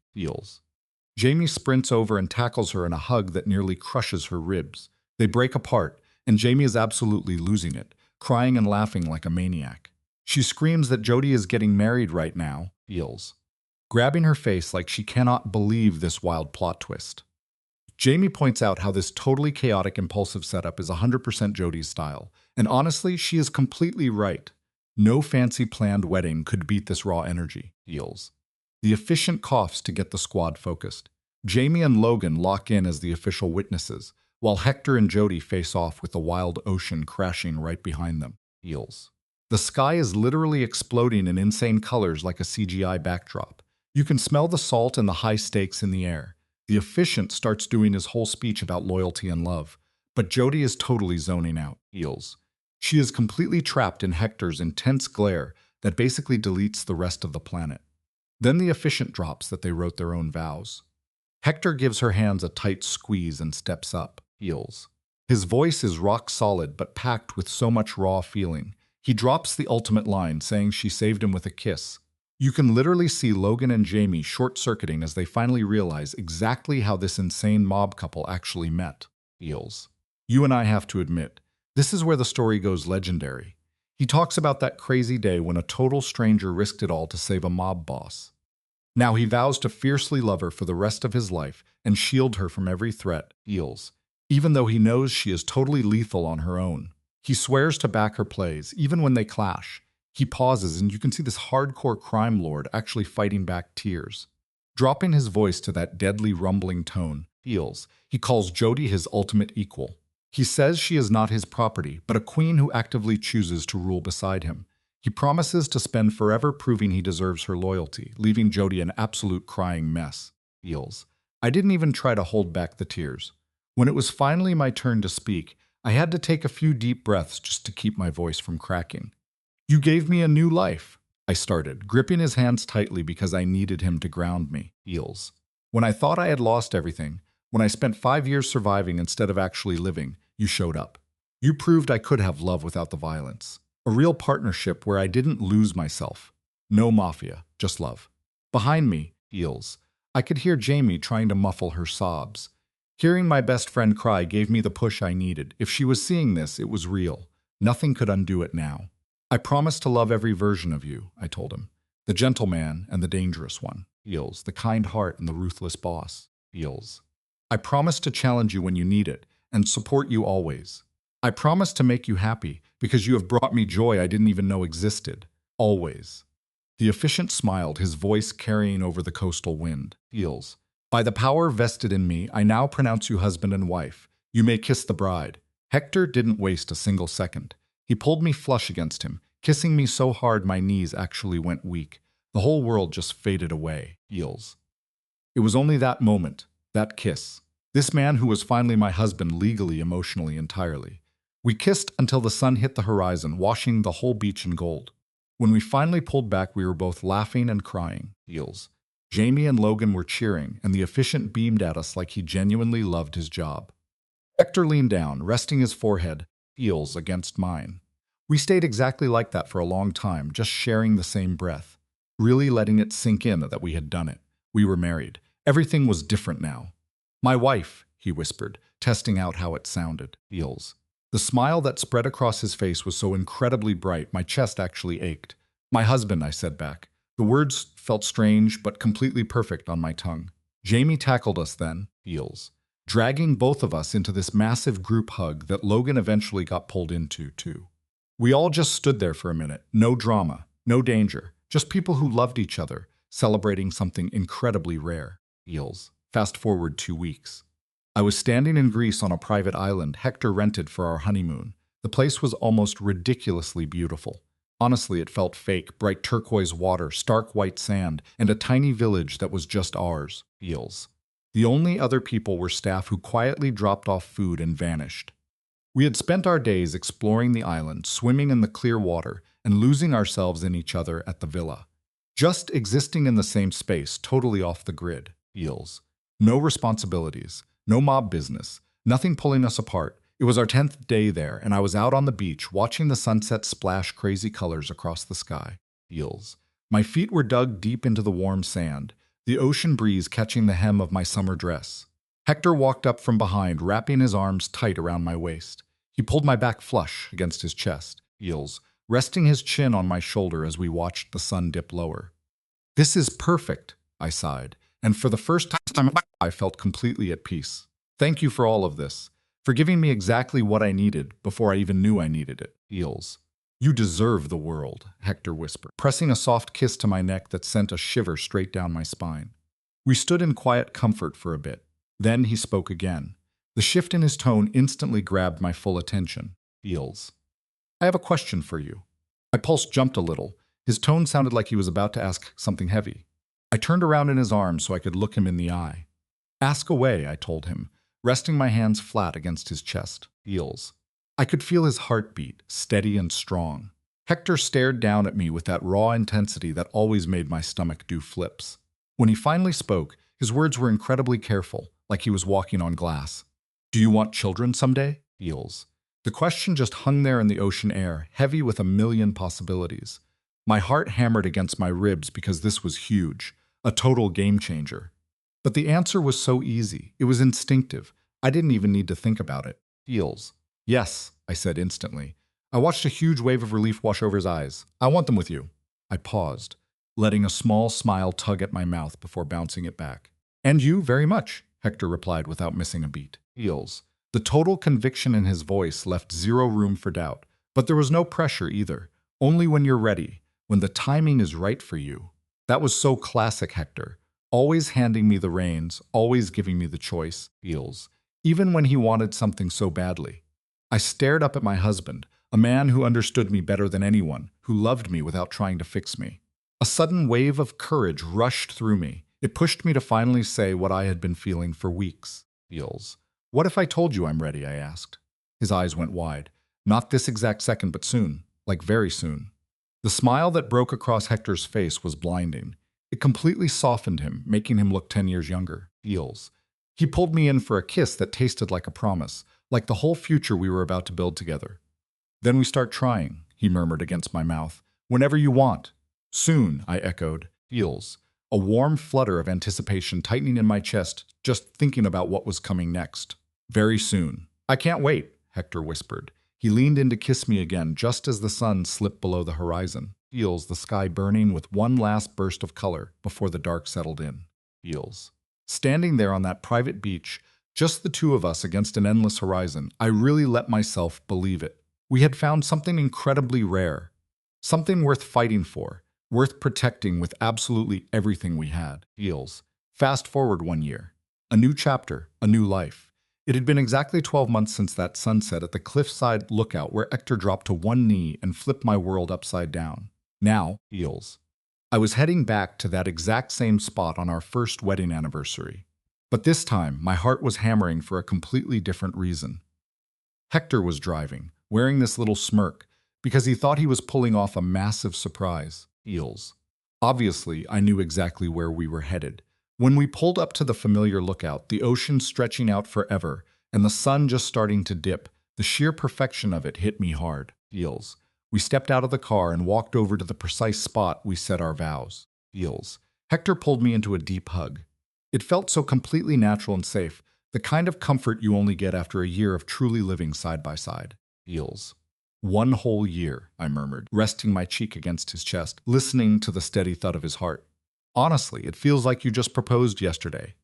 Jamie sprints over and tackles her in a hug that nearly crushes her ribs. They break apart, and Jamie is absolutely losing it, crying and laughing like a maniac. She screams that Jody is getting married right now, grabbing her face like she cannot believe this wild plot twist. Jamie points out how this totally chaotic, impulsive setup is 100% Jody's style, and honestly, she is completely right. No fancy planned wedding could beat this raw energy. The efficient coughs to get the squad focused. Jamie and Logan lock in as the official witnesses, while Hector and Jody face off with the wild ocean crashing right behind them. The sky is literally exploding in insane colors like a CGI backdrop. You can smell the salt and the high stakes in the air. The efficient starts doing his whole speech about loyalty and love. But Jody is totally zoning out. Heels. She is completely trapped in Hector's intense glare that basically deletes the rest of the planet. Then the efficient drops that they wrote their own vows. Hector gives her hands a tight squeeze and steps up. Heels. His voice is rock solid but packed with so much raw feeling. He drops the ultimate line, saying she saved him with a kiss. You can literally see Logan and Jamie short-circuiting as they finally realize exactly how this insane mob couple actually met. Heels. You and I have to admit, this is where the story goes legendary. He talks about that crazy day when a total stranger risked it all to save a mob boss. Now he vows to fiercely love her for the rest of his life and shield her from every threat. Heels. Even though he knows she is totally lethal on her own. He swears to back her plays, even when they clash. He pauses, and you can see this hardcore crime lord actually fighting back tears. Dropping his voice to that deadly rumbling tone, Heels. He calls Jody his ultimate equal. He says she is not his property, but a queen who actively chooses to rule beside him. He promises to spend forever proving he deserves her loyalty, leaving Jody an absolute crying mess. Heels. I didn't even try to hold back the tears. When it was finally my turn to speak, I had to take a few deep breaths just to keep my voice from cracking. You gave me a new life, I started, gripping his hands tightly because I needed him to ground me. Heels. When I thought I had lost everything, when I spent 5 years surviving instead of actually living, you showed up. You proved I could have love without the violence. A real partnership where I didn't lose myself. No mafia, just love. Behind me, Heels. I could hear Jamie trying to muffle her sobs. Hearing my best friend cry gave me the push I needed. If she was seeing this, it was real. Nothing could undo it now. I promise to love every version of you, I told him. The gentleman and the dangerous one. Heels. The kind heart and the ruthless boss. Heels. I promise to challenge you when you need it and support you always. I promise to make you happy because you have brought me joy I didn't even know existed. Always. The efficient smiled, his voice carrying over the coastal wind. Heels. By the power vested in me, I now pronounce you husband and wife. You may kiss the bride. Hector didn't waste a single second. He pulled me flush against him, kissing me so hard my knees actually went weak. The whole world just faded away. Heels. It was only that moment, that kiss. This man who was finally my husband legally, emotionally, entirely. We kissed until the sun hit the horizon, washing the whole beach in gold. When we finally pulled back, we were both laughing and crying. Heels. Jamie and Logan were cheering, and the efficient beamed at us like he genuinely loved his job. Hector leaned down, resting his forehead, heels against mine. We stayed exactly like that for a long time, just sharing the same breath, really letting it sink in that we had done it. We were married. Everything was different now. My wife, he whispered, testing out how it sounded. Heels. The smile that spread across his face was so incredibly bright, my chest actually ached. My husband, I said back. The words felt strange, but completely perfect on my tongue. Jamie tackled us then, Heels, dragging both of us into this massive group hug that Logan eventually got pulled into, too. We all just stood there for a minute, no drama, no danger, just people who loved each other, celebrating something incredibly rare. Heels. Fast forward 2 weeks. I was standing in Greece on a private island Hector rented for our honeymoon. The place was almost ridiculously beautiful. Honestly, it felt fake, bright turquoise water, stark white sand, and a tiny village that was just ours, Heels. The only other people were staff who quietly dropped off food and vanished. We had spent our days exploring the island, swimming in the clear water, and losing ourselves in each other at the villa. Just existing in the same space, totally off the grid, Heels. No responsibilities, no mob business, nothing pulling us apart. It was our 10th day there, and I was out on the beach watching the sunset splash crazy colors across the sky. Heels. My feet were dug deep into the warm sand, the ocean breeze catching the hem of my summer dress. Hector walked up from behind, wrapping his arms tight around my waist. He pulled my back flush against his chest, Heels, resting his chin on my shoulder as we watched the sun dip lower. This is perfect, I sighed, and for the first time I felt completely at peace. Thank you for all of this. For giving me exactly what I needed before I even knew I needed it. Heels. You deserve the world, Hector whispered, pressing a soft kiss to my neck that sent a shiver straight down my spine. We stood in quiet comfort for a bit. Then he spoke again. The shift in his tone instantly grabbed my full attention. Heels. I have a question for you. My pulse jumped a little. His tone sounded like he was about to ask something heavy. I turned around in his arms so I could look him in the eye. Ask away, I told him, resting my hands flat against his chest. Feels. I could feel his heartbeat, steady and strong. Hector stared down at me with that raw intensity that always made my stomach do flips. When he finally spoke, his words were incredibly careful, like he was walking on glass. Do you want children someday? Feels. The question just hung there in the ocean air, heavy with a million possibilities. My heart hammered against my ribs because this was huge, a total game changer. But the answer was so easy. It was instinctive. I didn't even need to think about it. Feels. Yes, I said instantly. I watched a huge wave of relief wash over his eyes. I want them with you. I paused, letting a small smile tug at my mouth before bouncing it back. And you very much, Hector replied without missing a beat. Feels. The total conviction in his voice left zero room for doubt. But there was no pressure either. Only when you're ready, when the timing is right for you. That was so classic Hector. Always handing me the reins, always giving me the choice. Feels. Even when he wanted something so badly. I stared up at my husband, a man who understood me better than anyone, who loved me without trying to fix me. A sudden wave of courage rushed through me. It pushed me to finally say what I had been feeling for weeks. Feels. What if I told you I'm ready? I asked. His eyes went wide. Not this exact second, but soon. Like very soon. The smile that broke across Hector's face was blinding. It completely softened him, making him look 10 years younger. Feels. He pulled me in for a kiss that tasted like a promise, like the whole future we were about to build together. Then we start trying, he murmured against my mouth. Whenever you want. Soon, I echoed. Feels. A warm flutter of anticipation tightening in my chest, just thinking about what was coming next. Very soon. I can't wait, Hector whispered. He leaned in to kiss me again just as the sun slipped below the horizon. Feels. The sky burning with one last burst of color before the dark settled in. Feels. Standing there on that private beach, just the two of us against an endless horizon, I really let myself believe it. We had found something incredibly rare. Something worth fighting for, worth protecting with absolutely everything we had. Feels. Fast forward 1 year. A new chapter, a new life. It had been exactly 12 months since that sunset at the cliffside lookout where Hector dropped to one knee and flipped my world upside down. Now, Feels. I was heading back to that exact same spot on our first wedding anniversary. But this time, my heart was hammering for a completely different reason. Hector was driving, wearing this little smirk, because he thought he was pulling off a massive surprise. Feels. Obviously, I knew exactly where we were headed. When we pulled up to the familiar lookout, the ocean stretching out forever, and the sun just starting to dip, the sheer perfection of it hit me hard. Feels. We stepped out of the car and walked over to the precise spot we set our vows. Feels. Hector pulled me into a deep hug. It felt so completely natural and safe, the kind of comfort you only get after a year of truly living side by side. Feels. 1 whole year, I murmured, resting my cheek against his chest, listening to the steady thud of his heart. Honestly, it feels like you just proposed yesterday.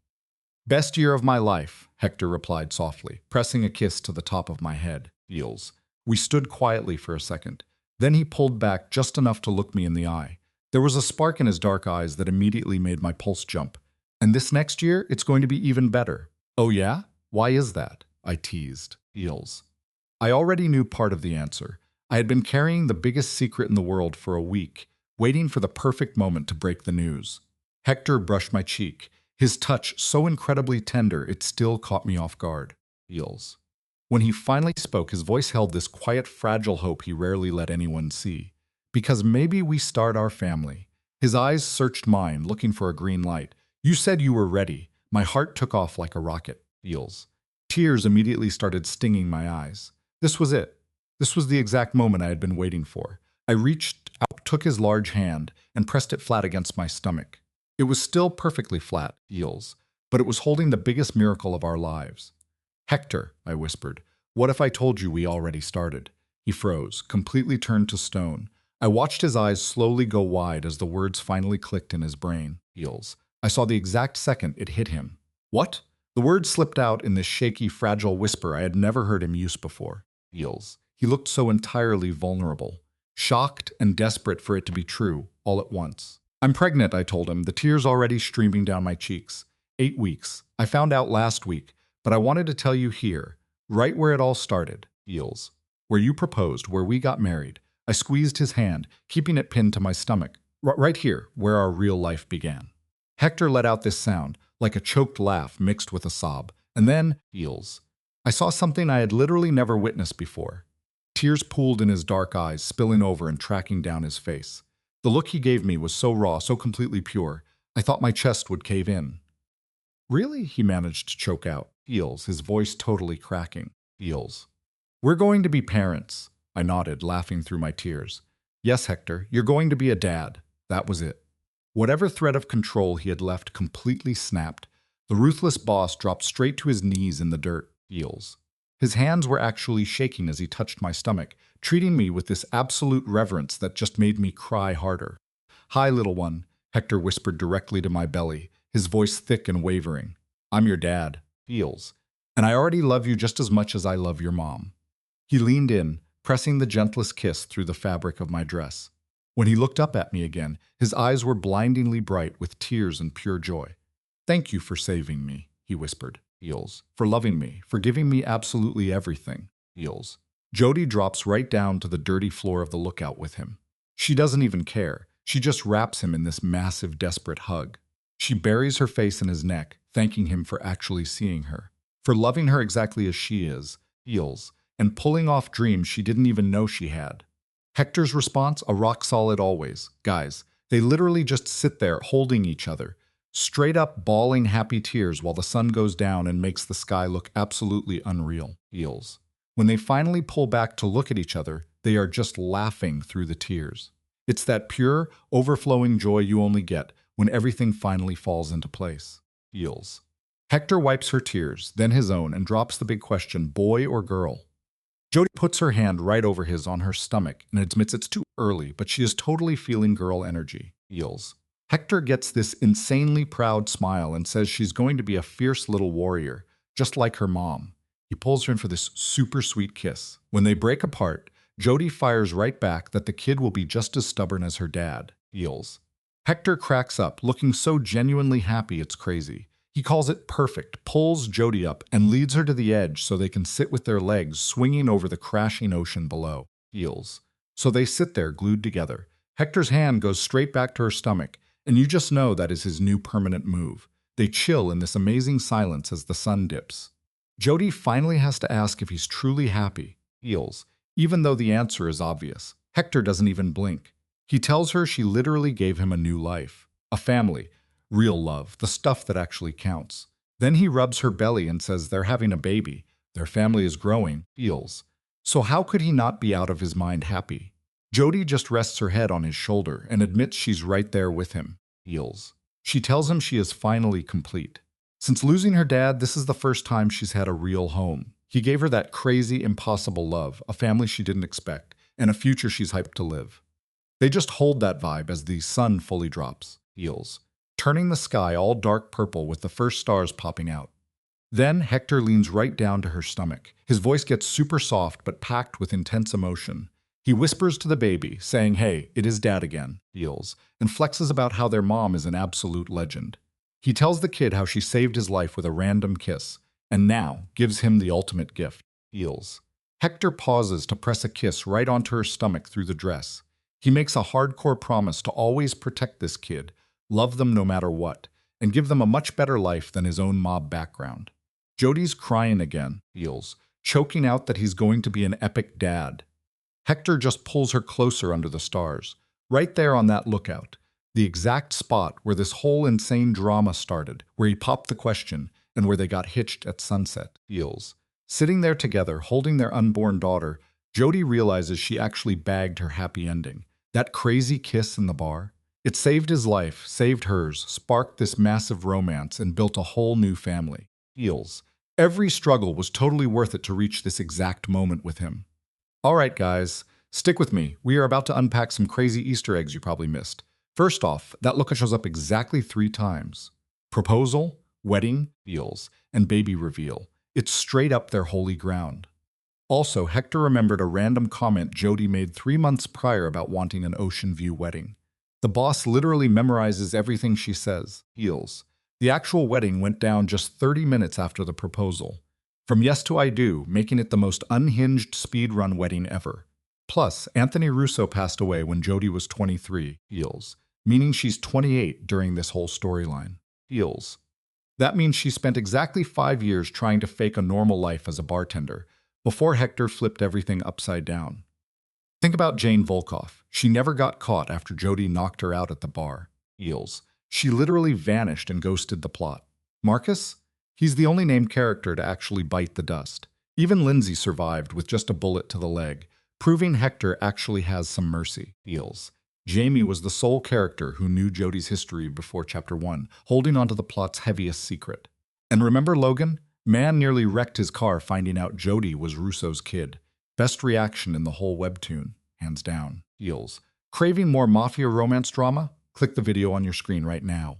Best year of my life, Hector replied softly, pressing a kiss to the top of my head. Feels. We stood quietly for a second. Then he pulled back just enough to look me in the eye. There was a spark in his dark eyes that immediately made my pulse jump. And this next year, it's going to be even better. Oh yeah? Why is that? I teased. Feels. I already knew part of the answer. I had been carrying the biggest secret in the world for a week, waiting for the perfect moment to break the news. Hector brushed my cheek, his touch so incredibly tender it still caught me off guard. Feels. When he finally spoke, his voice held this quiet, fragile hope he rarely let anyone see. Because maybe we start our family. His eyes searched mine, looking for a green light. You said you were ready. My heart took off like a rocket. Feels. Tears immediately started stinging my eyes. This was it. This was the exact moment I had been waiting for. I reached out, took his large hand, and pressed it flat against my stomach. It was still perfectly flat, Feels, but it was holding the biggest miracle of our lives. Hector, I whispered, what if I told you we already started? He froze, completely turned to stone. I watched his eyes slowly go wide as the words finally clicked in his brain. Feels. I saw the exact second it hit him. What? The words slipped out in this shaky, fragile whisper I had never heard him use before. Feels. He looked so entirely vulnerable, shocked and desperate for it to be true, all at once. I'm pregnant, I told him, the tears already streaming down my cheeks. 8 weeks. I found out last week, but I wanted to tell you here, right where it all started. Feels. Where you proposed, where we got married. I squeezed his hand, keeping it pinned to my stomach, right here, where our real life began. Hector let out this sound, like a choked laugh mixed with a sob, and then heels. I saw something I had literally never witnessed before. Tears pooled in his dark eyes, spilling over and tracking down his face. The look he gave me was so raw, so completely pure, I thought my chest would cave in. Really? He managed to choke out. Heels, his voice totally cracking. Heels. We're going to be parents. I nodded, laughing through my tears. Yes, Hector, you're going to be a dad. That was it. Whatever thread of control he had left completely snapped. The ruthless boss dropped straight to his knees in the dirt. Heels. His hands were actually shaking as he touched my stomach, treating me with this absolute reverence that just made me cry harder. Hi, little one, Hector whispered directly to my belly, his voice thick and wavering. I'm your dad. Heels. And I already love you just as much as I love your mom. He leaned in, pressing the gentlest kiss through the fabric of my dress. When he looked up at me again, his eyes were blindingly bright with tears and pure joy. Thank you for saving me, he whispered. Heels. For loving me, for giving me absolutely everything. Heels. Jody drops right down to the dirty floor of the lookout with him. She doesn't even care. She just wraps him in this massive, desperate hug. She buries her face in his neck, thanking him for actually seeing her, for loving her exactly as she is, Heels, and pulling off dreams she didn't even know she had. Hector's response, a rock solid always. Guys, they literally just sit there holding each other, straight up bawling happy tears while the sun goes down and makes the sky look absolutely unreal. Heels. When they finally pull back to look at each other, they are just laughing through the tears. It's that pure, overflowing joy you only get when everything finally falls into place. Heels. Hector wipes her tears, then his own, and drops the big question, boy or girl? Jody puts her hand right over his on her stomach and admits it's too early, but she is totally feeling girl energy. Heels. Hector gets this insanely proud smile and says she's going to be a fierce little warrior, just like her mom. He pulls her in for this super sweet kiss. When they break apart, Jody fires right back that the kid will be just as stubborn as her dad. Heels. Hector cracks up, looking so genuinely happy it's crazy. He calls it perfect, pulls Jody up, and leads her to the edge so they can sit with their legs swinging over the crashing ocean below. Heels. So they sit there glued together. Hector's hand goes straight back to her stomach, and you just know that is his new permanent move. They chill in this amazing silence as the sun dips. Jody finally has to ask if he's truly happy. Heels. Even though the answer is obvious. Hector doesn't even blink. He tells her she literally gave him a new life, a family, real love, the stuff that actually counts. Then he rubs her belly and says they're having a baby, their family is growing, Heels. So how could he not be out of his mind happy? Jody just rests her head on his shoulder and admits she's right there with him, Heels. She tells him she is finally complete. Since losing her dad, this is the first time she's had a real home. He gave her that crazy, impossible love, a family she didn't expect, and a future she's hyped to live. They just hold that vibe as the sun fully drops, Heels, turning the sky all dark purple with the first stars popping out. Then Hector leans right down to her stomach. His voice gets super soft but packed with intense emotion. He whispers to the baby, saying, hey, it is dad again, Heels, and flexes about how their mom is an absolute legend. He tells the kid how she saved his life with a random kiss, and now gives him the ultimate gift, Heels. Hector pauses to press a kiss right onto her stomach through the dress. He makes a hardcore promise to always protect this kid, love them no matter what, and give them a much better life than his own mob background. Jody's crying again, Heels, choking out that he's going to be an epic dad. Hector just pulls her closer under the stars, right there on that lookout, the exact spot where this whole insane drama started, where he popped the question, and where they got hitched at sunset, Heels. Sitting there together, holding their unborn daughter, Jody realizes she actually bagged her happy ending. That crazy kiss in the bar, it saved his life, saved hers, sparked this massive romance, and built a whole new family. Heels. Every struggle was totally worth it to reach this exact moment with him. All right, guys, stick with me. We are about to unpack some crazy Easter eggs you probably missed. First off, that look shows up exactly 3 times. Proposal, wedding, Heels, and baby reveal. It's straight up their holy ground. Also, Hector remembered a random comment Jody made 3 months prior about wanting an ocean view wedding. The boss literally memorizes everything she says, Heels. The actual wedding went down just 30 minutes after the proposal. From yes to I do, making it the most unhinged speedrun wedding ever. Plus, Anthony Russo passed away when Jody was 23, feels, meaning she's 28 during this whole storyline. Feels. That means she spent exactly 5 years trying to fake a normal life as a bartender, before Hector flipped everything upside down. Think about Jane Volkoff. She never got caught after Jody knocked her out at the bar. Feels. She literally vanished and ghosted the plot. Marcus? He's the only named character to actually bite the dust. Even Lindsay survived with just a bullet to the leg, proving Hector actually has some mercy. Feels. Jamie was the sole character who knew Jody's history before Chapter 1, holding onto the plot's heaviest secret. And remember Logan? Man nearly wrecked his car finding out Jody was Russo's kid. Best reaction in the whole webtoon, hands down. Feels. Craving more Mafia romance drama? Click the video on your screen right now.